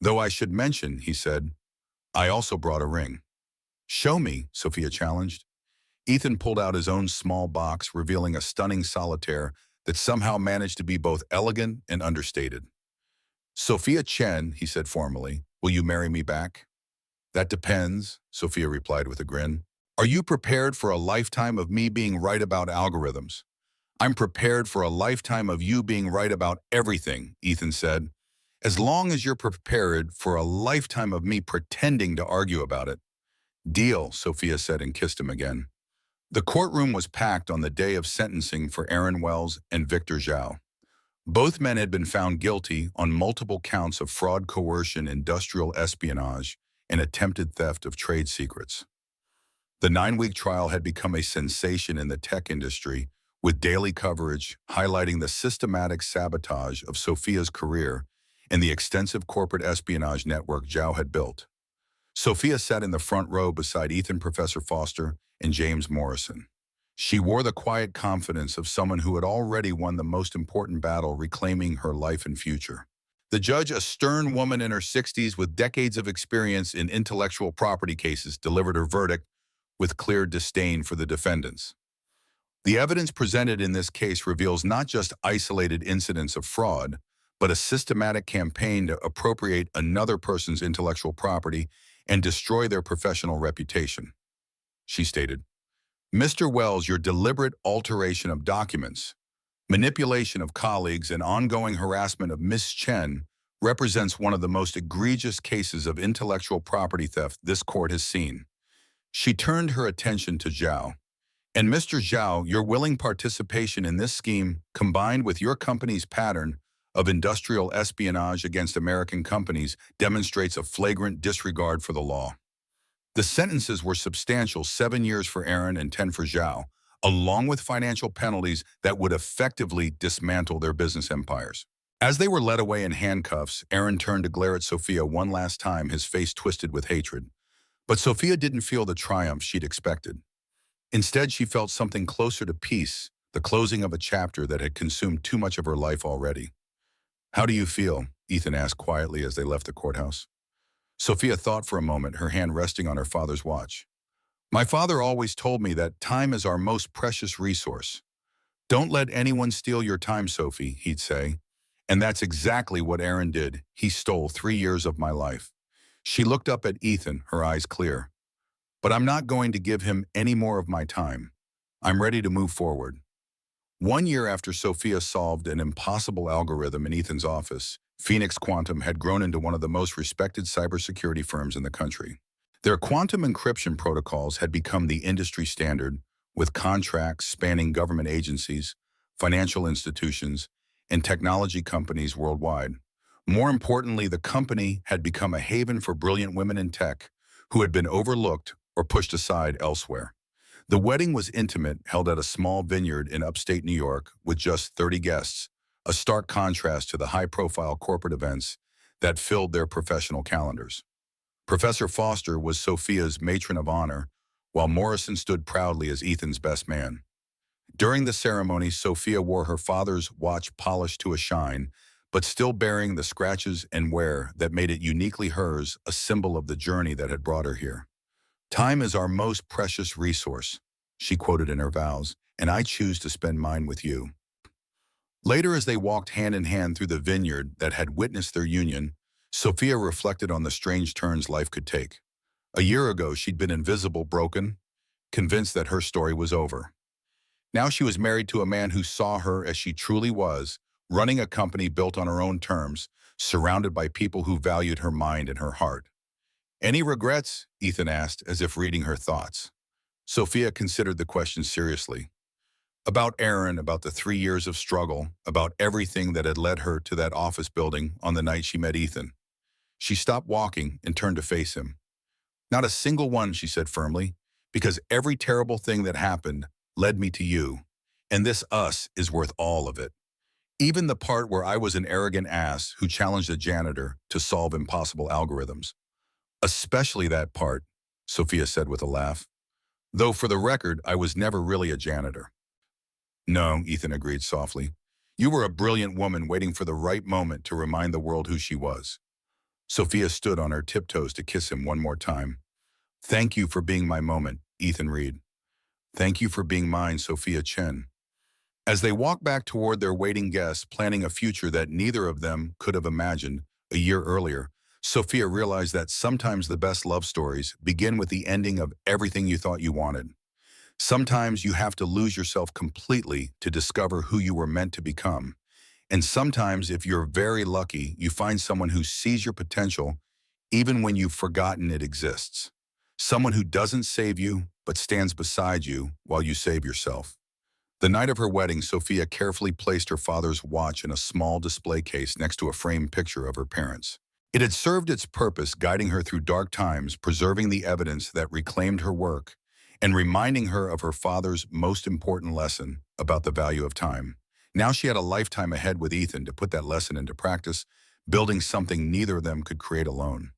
Speaker 1: "Though I should mention," he said, "I also brought a ring." "Show me," Sophia challenged. Ethan pulled out his own small box, revealing a stunning solitaire that somehow managed to be both elegant and understated. "Sophia Chen," he said formally, "will you marry me back?" "That depends," Sophia replied with a grin. "Are you prepared for a lifetime of me being right about algorithms?" "I'm prepared for a lifetime of you being right about everything," Ethan said. "As long as you're prepared for a lifetime of me pretending to argue about it." "Deal," Sophia said and kissed him again. The courtroom was packed on the day of sentencing for Aaron Wells and Victor Zhao. Both men had been found guilty on multiple counts of fraud, coercion, industrial espionage, and attempted theft of trade secrets. The 9-week trial had become a sensation in the tech industry, with daily coverage highlighting the systematic sabotage of Sophia's career and the extensive corporate espionage network Zhao had built. Sophia sat in the front row beside Ethan, Professor Foster, and James Morrison. She wore the quiet confidence of someone who had already won the most important battle, reclaiming her life and future. The judge, a stern woman in her 60s with decades of experience in intellectual property cases, delivered her verdict with clear disdain for the defendants. The evidence presented in this case reveals not just isolated incidents of fraud, but a systematic campaign to appropriate another person's intellectual property and destroy their professional reputation. She stated, "Mr. Wells, your deliberate alteration of documents, manipulation of colleagues, and ongoing harassment of Ms. Chen represents one of the most egregious cases of intellectual property theft this court has seen." She turned her attention to Zhao. "And Mr. Zhao, your willing participation in this scheme, combined with your company's pattern of industrial espionage against American companies, demonstrates a flagrant disregard for the law." The sentences were substantial: 7 years for Aaron and 10 for Zhao, along with financial penalties that would effectively dismantle their business empires. As they were led away in handcuffs, Aaron turned to glare at Sophia one last time, his face twisted with hatred. But Sophia didn't feel the triumph she'd expected. Instead, she felt something closer to peace, the closing of a chapter that had consumed too much of her life already. "How do you feel?" Ethan asked quietly as they left the courthouse. Sophia thought for a moment, her hand resting on her father's watch. "My father always told me that time is our most precious resource. Don't let anyone steal your time, Sophie," he'd say. And that's exactly what Aaron did. He stole 3 years of my life. She looked up at Ethan, her eyes clear. "But I'm not going to give him any more of my time. I'm ready to move forward." 1 year after Sophia solved an impossible algorithm in Ethan's office, Phoenix Quantum had grown into one of the most respected cybersecurity firms in the country. Their quantum encryption protocols had become the industry standard, with contracts spanning government agencies, financial institutions, and technology companies worldwide. More importantly, the company had become a haven for brilliant women in tech who had been overlooked or pushed aside elsewhere. The wedding was intimate, held at a small vineyard in upstate New York with just 30 guests, a stark contrast to the high-profile corporate events that filled their professional calendars. Professor Foster was Sophia's matron of honor, while Morrison stood proudly as Ethan's best man. During the ceremony, Sophia wore her father's watch polished to a shine, but still bearing the scratches and wear that made it uniquely hers, a symbol of the journey that had brought her here. "Time is our most precious resource," she quoted in her vows, "and I choose to spend mine with you." Later, as they walked hand in hand through the vineyard that had witnessed their union, Sophia reflected on the strange turns life could take. A year ago, she'd been invisible, broken, convinced that her story was over. Now she was married to a man who saw her as she truly was, running a company built on her own terms, surrounded by people who valued her mind and her heart. "Any regrets?" Ethan asked, as if reading her thoughts. Sophia considered the question seriously. About Aaron, about the 3 years of struggle, about everything that had led her to that office building on the night she met Ethan. She stopped walking and turned to face him. "Not a single one," she said firmly, "because every terrible thing that happened led me to you, and this us is worth all of it. Even the part where I was an arrogant ass who challenged a janitor to solve impossible algorithms. Especially that part," Sophia said with a laugh. "Though for the record, I was never really a janitor." "No," Ethan agreed softly. "You were a brilliant woman waiting for the right moment to remind the world who she was." Sophia stood on her tiptoes to kiss him one more time. "Thank you for being my moment," Ethan read. "Thank you for being mine, Sophia Chen." As they walked back toward their waiting guests, planning a future that neither of them could have imagined a year earlier, Sophia realized that sometimes the best love stories begin with the ending of everything you thought you wanted. Sometimes you have to lose yourself completely to discover who you were meant to become. And sometimes, if you're very lucky, you find someone who sees your potential even when you've forgotten it exists. Someone who doesn't save you, but stands beside you while you save yourself. The night of her wedding, Sophia carefully placed her father's watch in a small display case next to a framed picture of her parents. It had served its purpose, guiding her through dark times, preserving the evidence that reclaimed her work, and reminding her of her father's most important lesson about the value of time. Now she had a lifetime ahead with Ethan to put that lesson into practice, building something neither of them could create alone.